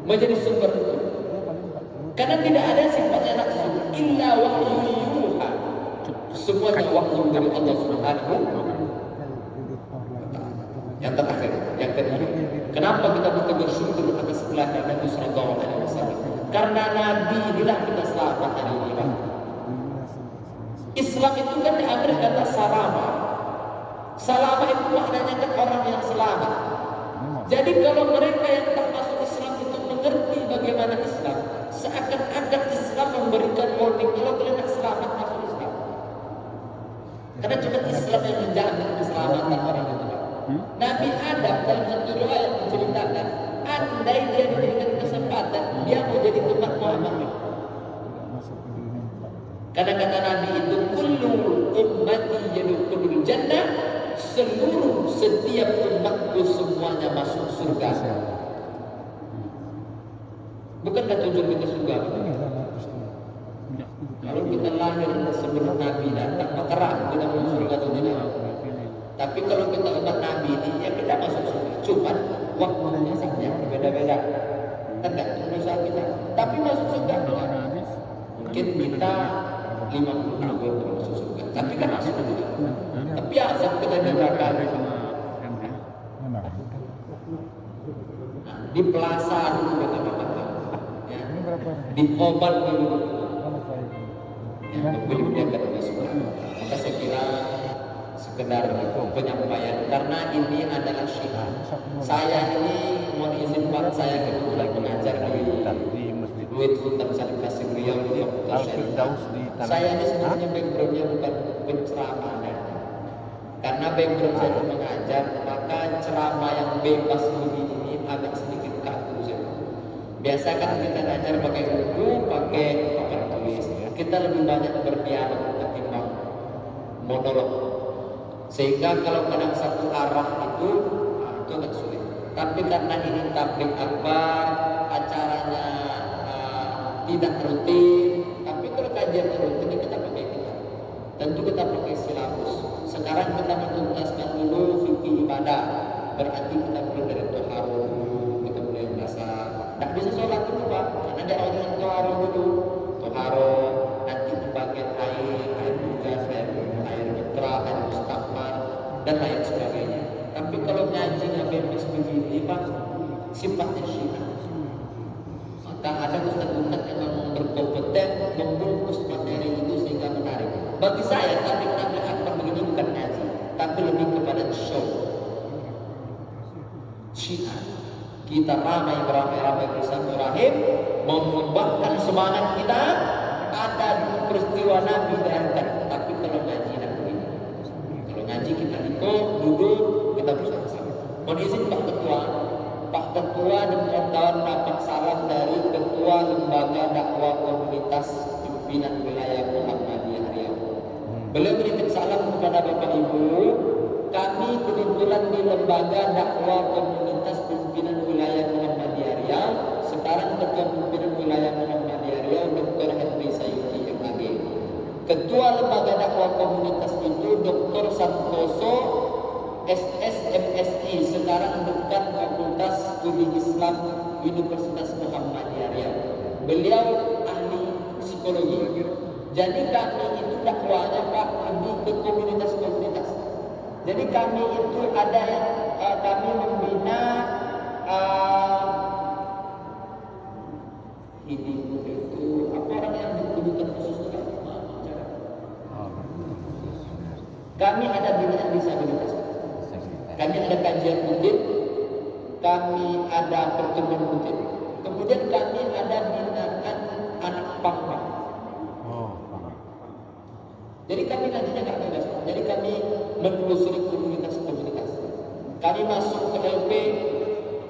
menjadi sumber itu. Karena tidak ada sifatnya nafsu, illa wahyu yuha. Semuanya wahyu dari Allah Subhanahu. Yang terakhir, yang kedua, kenapa kita mesti bersyukur atas kelahiran Nabi Sallallahu Alaihi Wasallam? Karena Nabi inilah kita selamat hari ini. Islam itu kan diambil kata salama. Salama itu maknanya kan orang yang selamat. Jadi kalau mereka yang tak masuk Islam itu mengerti bagaimana Islam, seakan-akan Islam memberikan warning kalau kalian tak selamat masuk Islam. Karena cuma Islam yang menjamin keselamatan orang itu. Nabi Adam dalam satu riwayat menceritakan, andai dia diberikan kesempatan, dia mau jadi umat Muhammad. Karena kata Nabi itu, kullu ummati yadkhulul jannah, seluruh setiap umatku semuanya masuk surga. Bukankah tujuan kita surga? Kalau kita lahir sebelum Nabi datang, maka ragu kita masuk surga atau tidak. Tapi kalau kita umat Nabi ini, ya kita masuk surga. Cuman waktunya saja berbeda-beda, tergantung dosa kita. Tapi masuk surga mungkin kita 50 tahun masuk surga. Tapi kan masuk surga. Tapi asal kita neraka. Di plaza dulu kita makan, ya. Di obat dulu, ya, belum dia akan masuk. Maka saya kira sekedar penyampaian, karena ini adalah syiar. Saya ini mohon izin Pak, saya kebetulan mengajar di Masjid Sultan Salim Kasir Riau di Fakultas Syariah. Saya ini sebenarnya backgroundnya bukan penceramah, karena background saya itu mengajar, maka ceramah yang bebas begini ini agak sedikit kaku. Biasa kan kita ngajar pakai buku, pakai papan tulis. Kita lebih banyak berdialog ketimbang monolog. Sehingga kalau kadang satu arah itu agak sulit. Tapi karena ini tabligh akbar, acaranya tidak rutin. Tapi kalau kajian rutin kita pakai kitab. Tentu kita pakai silabus. Sekarang kita menuntaskan dulu fikih ibadah. Berarti kita mulai dari toharo dulu, kita mulai merasa tidak bisa sholat dulu Pak. Karena ada orang yang toharo dulu. Toharo, nanti pembagian air hujan, air mitra, air mustaqbal, dan lain sebagainya. Tapi kalau ngajinya bebas begini Pak, sifatnya syiar. Maka ada ustaz-ustaz yang memang berkompeten membungkus materi itu sehingga menarik. Bagi saya, tabligh akbar begini bukan ngaji, tapi lebih kepada show. Syiar. Kita beramai-ramai bersatu-rahim, mengembangkan semangat kita. Ada peristiwa Nabi diangkat. Tapi kalau ngaji tidak begini. Kalau ngaji kita itu duduk, kita bersama-sama. Mohon izin Pak Ketua. Pak Ketua dan kawan-kawan dapat salam dari Ketua Lembaga Dakwah Komunitas Pimpinan Wilayah Muhammadiyah Riau. Beliau menitip salam kepada Bapak Ibu. Kami kebetulan di Lembaga Dakwah Komunitas Pimpinan Wilayah Muhammadiyah Riau. Sekarang Ketua Pimpinan Wilayah Muhammadiyah Riau Dr. Henry Sayuti MAG. Ketua Lembaga Dakwah Komunitas itu Dr. Santoso SSMSI, sekarang dekan Fakultas Studi Islam Universitas Muhammadiyah Riau. Beliau ahli psikologi. Jadi kami itu dakwahnya Pak lebih ke komunitas-komunitas. Jadi kami itu ada yang kami membina hidup itu apa orang yang berkebutuhan khusus itu. Kami ada binaan disabilitas. Kami ada kajian rutin, kami ada pertemuan rutin. Kemudian kami ada binaan anak pang-pang. Jadi kami nantinya nggak bebas. Jadi kami menelusuri komunitas-komunitas. Kami masuk ke LP,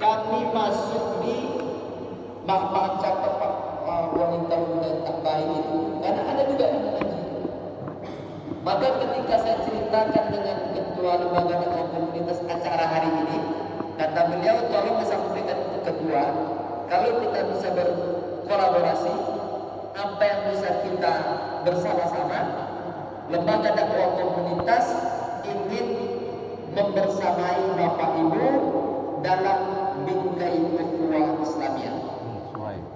kami masuk di macam wanita muda tak baik itu, karena ada juga yang mengaji. Maka ketika saya ceritakan dengan Ketua Lembaga Dakwah Komunitas acara hari ini, kata beliau tolong disampaikan ke Ketua, kalau kita bisa berkolaborasi, apa yang bisa kita bersama-sama, Lembaga Dakwah Komunitas ingin membersamai Bapak Ibu dalam bingkai ukhuwah Islamiyah.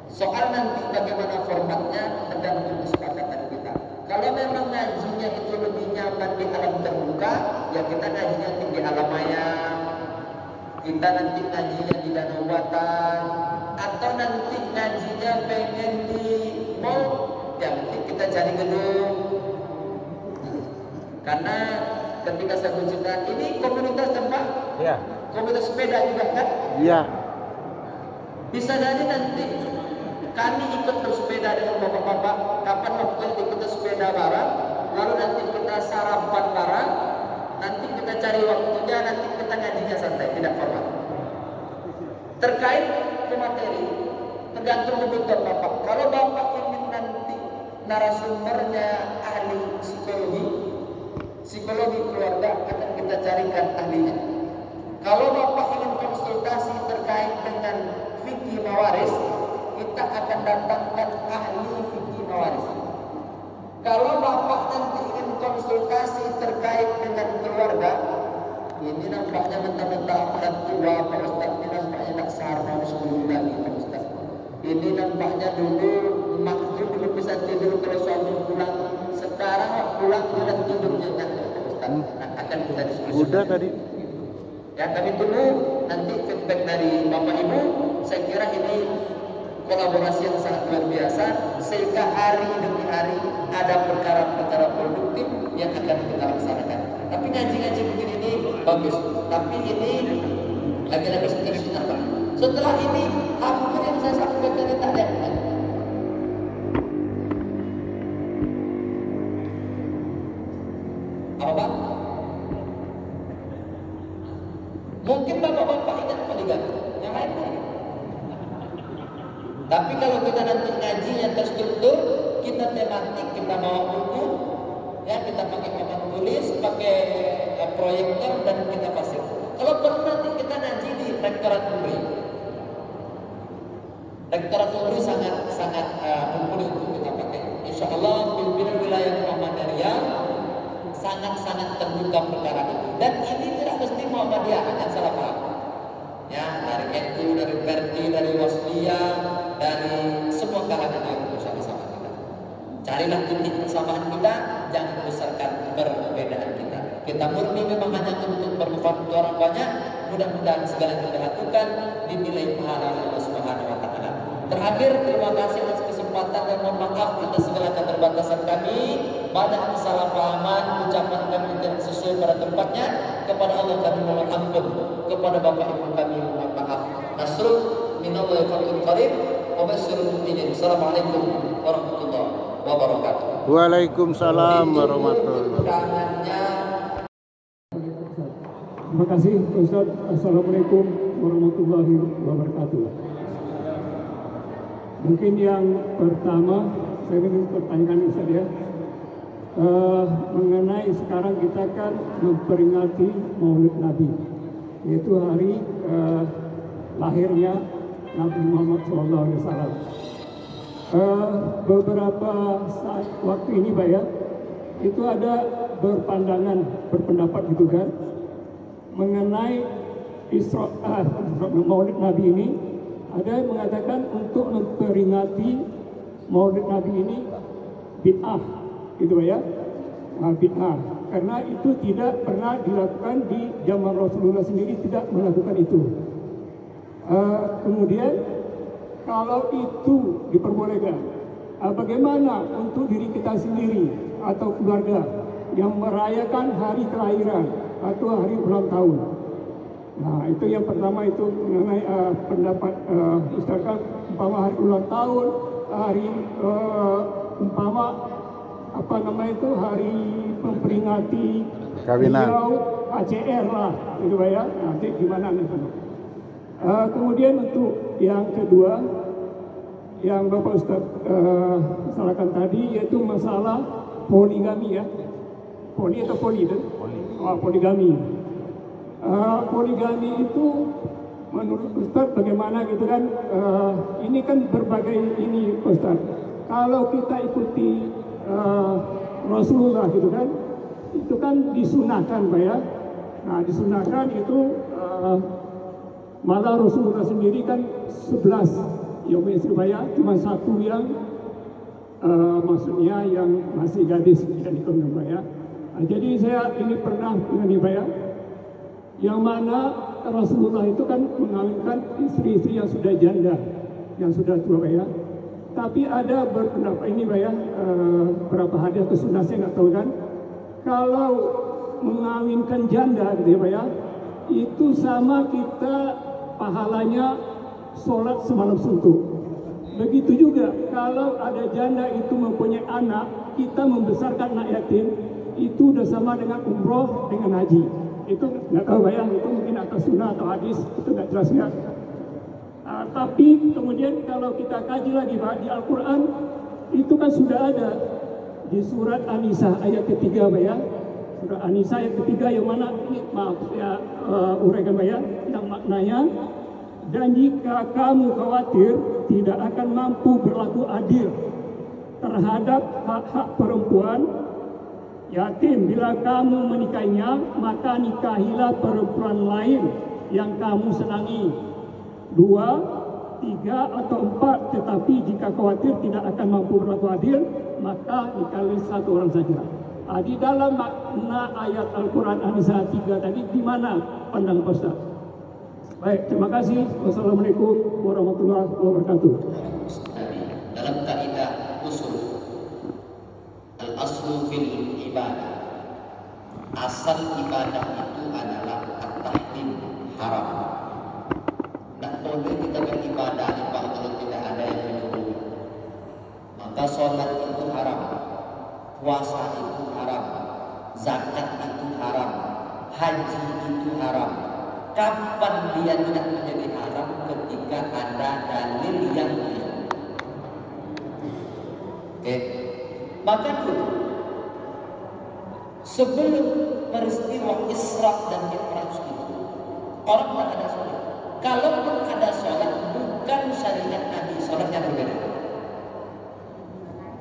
Soal nanti bagaimana formatnya tergantung kesepakatan kita. Kalau memang ngajinya itu lebih nyaman di alam terbuka, ya kita ngajinya di alam maya. Kita nanti ngajinya di Danau Buatan, atau nanti ngajinya pengen di mall, ya nanti kita cari gedung. Karena ketika saya bercerita, ini komunitas tempat, ya. Komunitas sepeda juga kan? Iya. Bisa jadi nanti kami ikut bersepeda dengan bapak-bapak. Kapan waktu kita sepeda bareng, lalu nanti kita sarapan bareng, nanti kita cari waktunya, nanti kita ngajinya santai, tidak formal. Terkait materi, tergantung kebutuhan Bapak. Kalau Bapak ingin nanti narasumbernya ahli psikologi keluarga, akan kita carikan ahlinya. Kalau Bapak ingin konsultasi terkait dengan fikih mawaris, kita akan datangkan ahli fikih mawaris. Kalau Bapak nanti ingin konsultasi terkait dengan keluarga, ini nampaknya mentah-mentah dan tua Pak Ustaz, ini nampaknya tak sarang sebelum lagi Pak Ustaz. Ini nampaknya dulu makhluk belum bisa tidur kalau suami pulang. Sekarang pulang sudah tidurnya Pak Ustaz. Akan kita diskusi. Udah tadi. Ya, kami tunggu nanti feedback dari Bapak Ibu. Saya kira ini kolaborasi yang sangat luar biasa, sehingga hari demi hari ada perkara-perkara produktif yang akan kita laksanakan. Tapi ngaji-ngaji begini ini bagus. Tapi ini lagi-lagi seperti apa? Setelah ini hampir yang saya sampaikan ini tak ada. Apa Pak? Mungkin bapak-bapak ingat poligami, yang lain tidak. Tapi kalau kita nanti ngaji yang terstruktur, kita tematik, kita bawa buku, ya kita pakai papan tulis, pakai proyektor dan kita pasir. Kalau perlu nanti kita ngaji di Rektorat Unri. Rektorat Unri sangat mumpuni untuk kita pakai. Insya Allah pimpinan wilayah Muhammadiyah sangat terbuka perkara itu. Dan ini tidak mesti Muhammadiyah, jangan salah paham. Ya, dari NU, dari Perdi, dari Wasliyah, dari semua kalangan yang bersama-sama kita. Carilah titik persamaan kita, jangan besarkan perbedaan kita. Kita murni memang hanya untuk bermanfaat untuk orang banyak. Mudah-mudahan segala yang kita lakukan dinilai pahala Allah Subhanahu wa taala. Terakhir, terima kasih atas kesempatan dan mohon maaf atas segala keterbatasan kami. Banyak kesalahpahaman, ucapan kami tidak sesuai pada tempatnya. Kepada Allah kami mohon ampun, kepada Bapak Ibu kami mohon maaf. Nasrul minallahi fadlun qarib wa basyiril mu'minin. Assalamualaikum warahmatullahi wabarakatuh. Waalaikumsalam warahmatullahi wabarakatuh. Terima kasih Ustaz. Assalamualaikum warahmatullahi wabarakatuh. Mungkin yang pertama saya ingin pertanyakan Ustaz ya, mengenai sekarang kita kan memperingati Maulid Nabi, yaitu hari lahirnya Nabi Muhammad SAW. Beberapa saat waktu ini Pak ya, itu ada berpendapat gitu kan, mengenai Maulid Nabi ini. Ada yang mengatakan untuk memperingati Maulid Nabi ini bid'ah, gitu ya, bid'ah. Karena itu tidak pernah dilakukan di zaman Rasulullah sendiri, tidak melakukan itu. Kemudian kalau itu diperbolehkan, bagaimana untuk diri kita sendiri atau keluarga yang merayakan hari kelahiran atau hari ulang tahun? Nah, itu yang pertama, itu mengenai pendapat Ustaz kan, umpama hari ulang tahun, hari umpama apa namanya itu, hari memperingati kawinan, ACR lah, gitu ya. Nanti gimana nih? Kemudian untuk yang kedua, yang Bapak Ustaz salahkan tadi, yaitu masalah poligami ya. Poli atau poli itu? Poligami. Poligami itu menurut Ustaz bagaimana gitu kan? Ini kan berbagai ini Ustaz. Kalau kita ikuti Rasulullah gitu kan, itu kan disunahkan Pak ya. Nah disunahkan itu malah Rasulullah sendiri kan 11 Yaumul Isra, cuma satu yang maksudnya yang masih gadis tidak dikenal Pak ya. Nah, jadi saya ini pernah dengan Pak ya, yang mana Rasulullah itu kan mengawinkan istri-istri yang sudah janda, yang sudah tua Pak ya. Tapi ada berpendapat ini Pak ya, berapa hadis atau sunnah saya nggak tahu kan, kalau mengawinkan janda gitu ya Pak ya, itu sama kita pahalanya sholat semalam suntuk. Begitu juga kalau ada janda itu mempunyai anak, kita membesarkan anak yatim, itu udah sama dengan umroh dengan haji. itu nggak tahu bayang itu mungkin atas sunnah atau hadis, itu nggak jelas ya. Tapi kemudian kalau kita kaji lagi Pak, di Al-Quran itu kan sudah ada di surat An-Nisa ayat ketiga Pak ya. Surat An-Nisa ayat ketiga yang mana ini maaf ya uraikan Pak ya, yang maknanya, dan jika kamu khawatir tidak akan mampu berlaku adil terhadap hak-hak perempuan yatim, bila kamu menikahinya maka nikahilah perempuan lain yang kamu senangi, 2, 3 atau 4, tetapi jika khawatir tidak akan mampu berlaku adil maka nikahilah 1 orang saja. Di dalam makna ayat Al-Quran An-Nisa 3 tadi di mana pandangan Ustaz? Baik, terima kasih. Wassalamualaikum warahmatullahi wabarakatuh. Dalam kaidah usul al-aslu fil ibadah, asal ibadah itu adalah at-tahrim, haram. Tak boleh kita beribadah kalau tidak ada yang menyuruh. Maka sholat itu haram, puasa itu haram, zakat itu haram, haji itu haram. Kapan dia tidak menjadi haram? Ketika ada dalil yang maka dulu sebelum peristiwa Isra dan Mi'raj itu orang tidak ada sholat. Kalaupun ada sholat bukan syariat Nabi, sholatnya berbeda.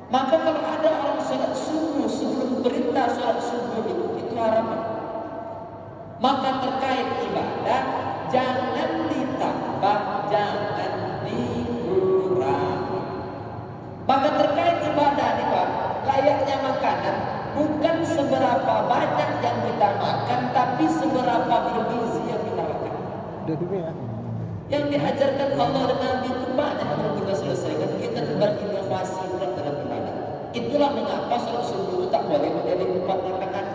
Maka kalau ada orang sholat subuh sebelum perintah sholat subuh itu haram. Maka terkait ibadah jangan ditambah, jangan dikurangi. Maka terkait ibadah nih Pak, layaknya makanan bukan seberapa banyak yang kita makan, tapi seberapa bergizi yang kita makan. Yang diajarkan Allah dan Nabi itu banyak yang kita selesaikan. Kita berinovasi dalam ibadah. Itulah mengapa sholat subuh itu tak boleh menjadi 4 rakaat,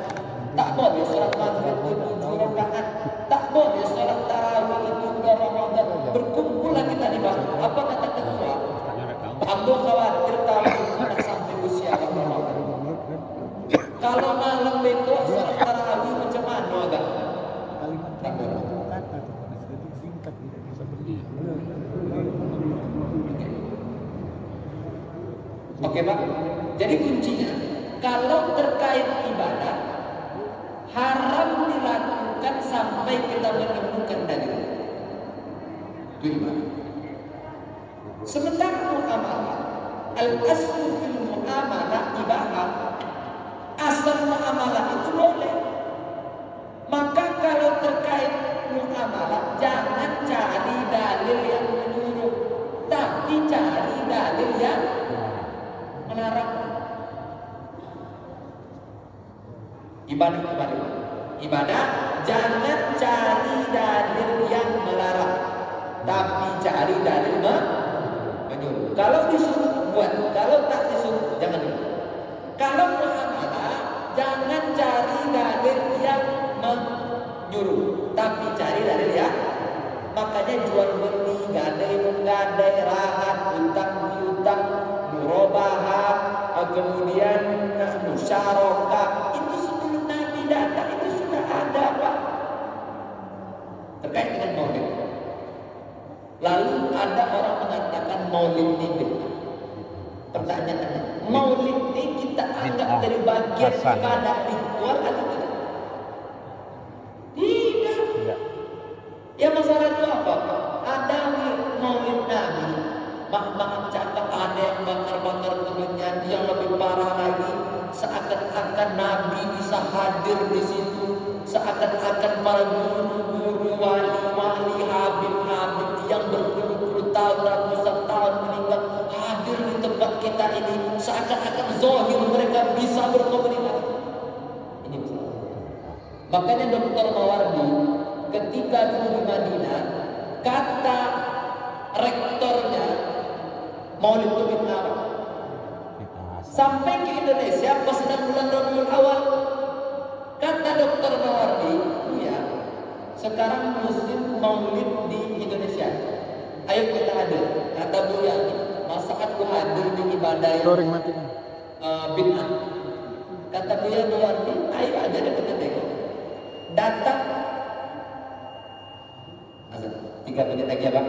tak boleh sholat maghrib itu 7 rakaat, tak boleh sholat tarawih itu 2 Ramadan. Berkumpullah kita di Pak. Apa kata ketua? Aku khawatir tahun anak sampai usia Ramadan. Kalau malam itu sholat tarawih macam mana agak? Oke Pak, jadi kuncinya kalau terkait ibadah haram dilakukan sampai kita menemukan dalil. Itu ibadah. Sementara muamalah, al-aslu fil muamalah ibadah, asal muamalah itu boleh. Maka kalau terkait muamalah jangan cari dalil yang menyuruh, tapi cari dalil yang melarang. Ibadah jangan cari dalil yang melarang, tapi cari dalil menyuruh. Kalau disuruh buat, kalau tak disuruh jangan. Kalau muamalah jangan cari dalil yang menyuruh, tapi cari dalil yang. Makanya jual beli, gadai menggadai, rahat, utang piutang, murabahah, kemudian musyarakah, itu sebelum Nabi datang itu sudah ada Pak. Terkait dengan maulid. Lalu ada orang mengatakan maulid ini bid'ah. Pertanyaannya, maulid ini kita anggap dari bagian ibadah ritual atau tidak? Tidak. Ya masalah itu apa? Ada maulid Nabi, mak cakap ada yang bakar-bakar temannya, yang lebih parah lagi, seakan-akan Nabi bisa hadir di situ, seakan-akan para guru-guru, wali-wali, habib-habib yang berpuluh-puluh tahun, ratusan tahun meninggal hadir di tempat kita ini, seakan-akan zahir mereka bisa berkomunikasi. Ini masalah. Makanya Dr. Mawardi ketika dulu di Madinah, kata rektornya maulid itu bid'ah. Sampai ke Indonesia pas sedang bulan Rabiul Awal, kata Dr. Mawardi, ya sekarang musim maulid di Indonesia, ayo kita hadir. Kata Buya, masa aku hadir di ibadah yang bid'ah. Kata Buya Mawardi, ayo aja kita tengok. Datang 3 menit lagi ya Pak.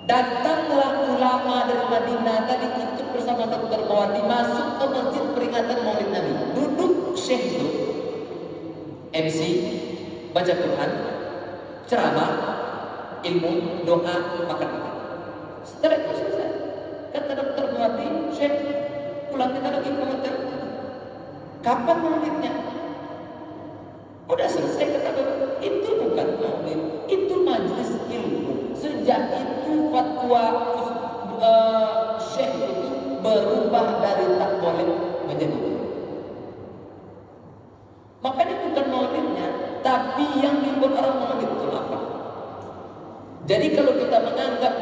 Datanglah ulama dari Madinah tadi ikut bersama Dr. Mawati masuk ke masjid peringatan Maulid Nabi. Duduk Syekh itu MC, baca Quran, ceramah, ilmu, doa, makan. Setelah itu selesai. Kata Dr. Mawati, Syekh, pulang kita lagi ke hotel. Kapan maulidnya? Udah selesai kata Bapak. Itu bukan maulid, itu majelis ilmu. Sejak itu fatwa Syekh itu berubah dari tak boleh menjadi boleh. Makanya bukan maulidnya, tapi yang dibuat orang maulid itu apa? Jadi kalau kita menganggap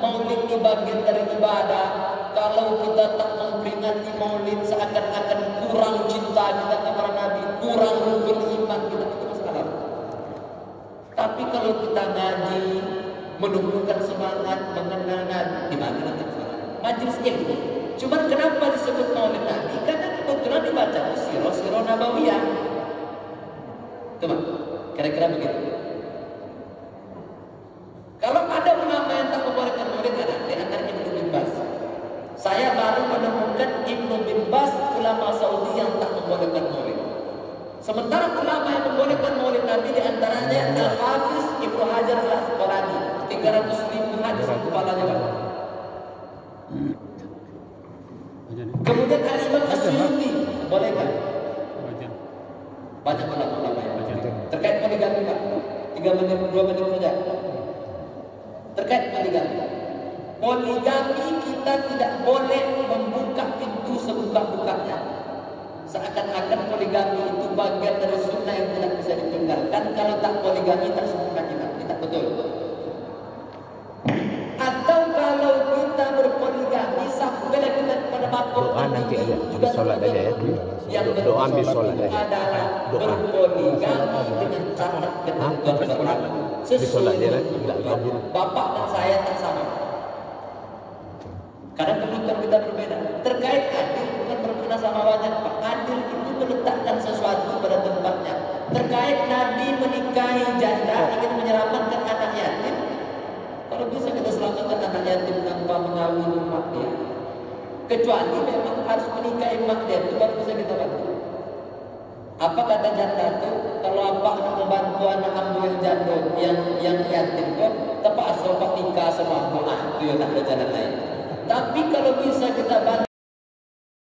maulid ini bagian dari ibadah, kalau kita tak memperingati maulid seakan-akan kurang cinta kita kepada Nabi, kurang rukun iman kita, itu masalah. Tapi kalau kita ngaji, menumbuhkan semangat mengenal Nabi, di mana nanti majelis ilmu. Cuman kenapa disebut maulid Nabi? Karena kebetulan dibaca sirah nabawiyah. Coba, kira-kira begitu. Kalau ada ulama yang tak membolehkan maulid, ada di antaranya Ibnu bin Baz. Saya baru menemukan Ibnu bin Baz, ulama Saudi yang tak membolehkan maulid. Sementara ulama yang membolehkan maulid Nabi di antaranya Al-Hafiz Ibnu Hajar Al-Asqalani, 300.000 hadis kepalanya Bapak. Kemudian Al-Imam As-Suyuti bolehkan. Banyak ulama-ulama yang terkait poligami Pak. 2 menit saja. Terkait poligami. Poligami kita tidak boleh membuka pintu sebuka-bukanya. Seakan-akan poligami itu bagian dari sunnah yang tidak bisa ditinggalkan. Kalau tak poligami tak sempurna kita. Tidak betul. Atau kalau kita berpoligami sampai kita pada makhluk nanti aja juga sholat aja ya. Yang doa ambil sholat aja. Adalah berpoligami dengan syarat ketentuan berlaku. Sholat aja lah. Bapak dan saya tak sama. Karena kebutuhan kita berbeda. Terkait adil bukan berbeda sama banyak. Adil itu meletakkan sesuatu pada tempatnya. Terkait Nabi menikahi janda ingin menyelamatkan anak yatim. Kalau bisa kita selamatkan anak yatim tanpa mengawini mak dia. Kecuali memang harus menikahi mak dia itu baru bisa kita bantu. Apa kata janda itu? Kalau apa nak membantu anak ambil janda yang yatim kok, tepat asal nikah sama mak itu yang tak ada jalan lain. Tapi kalau bisa kita bantu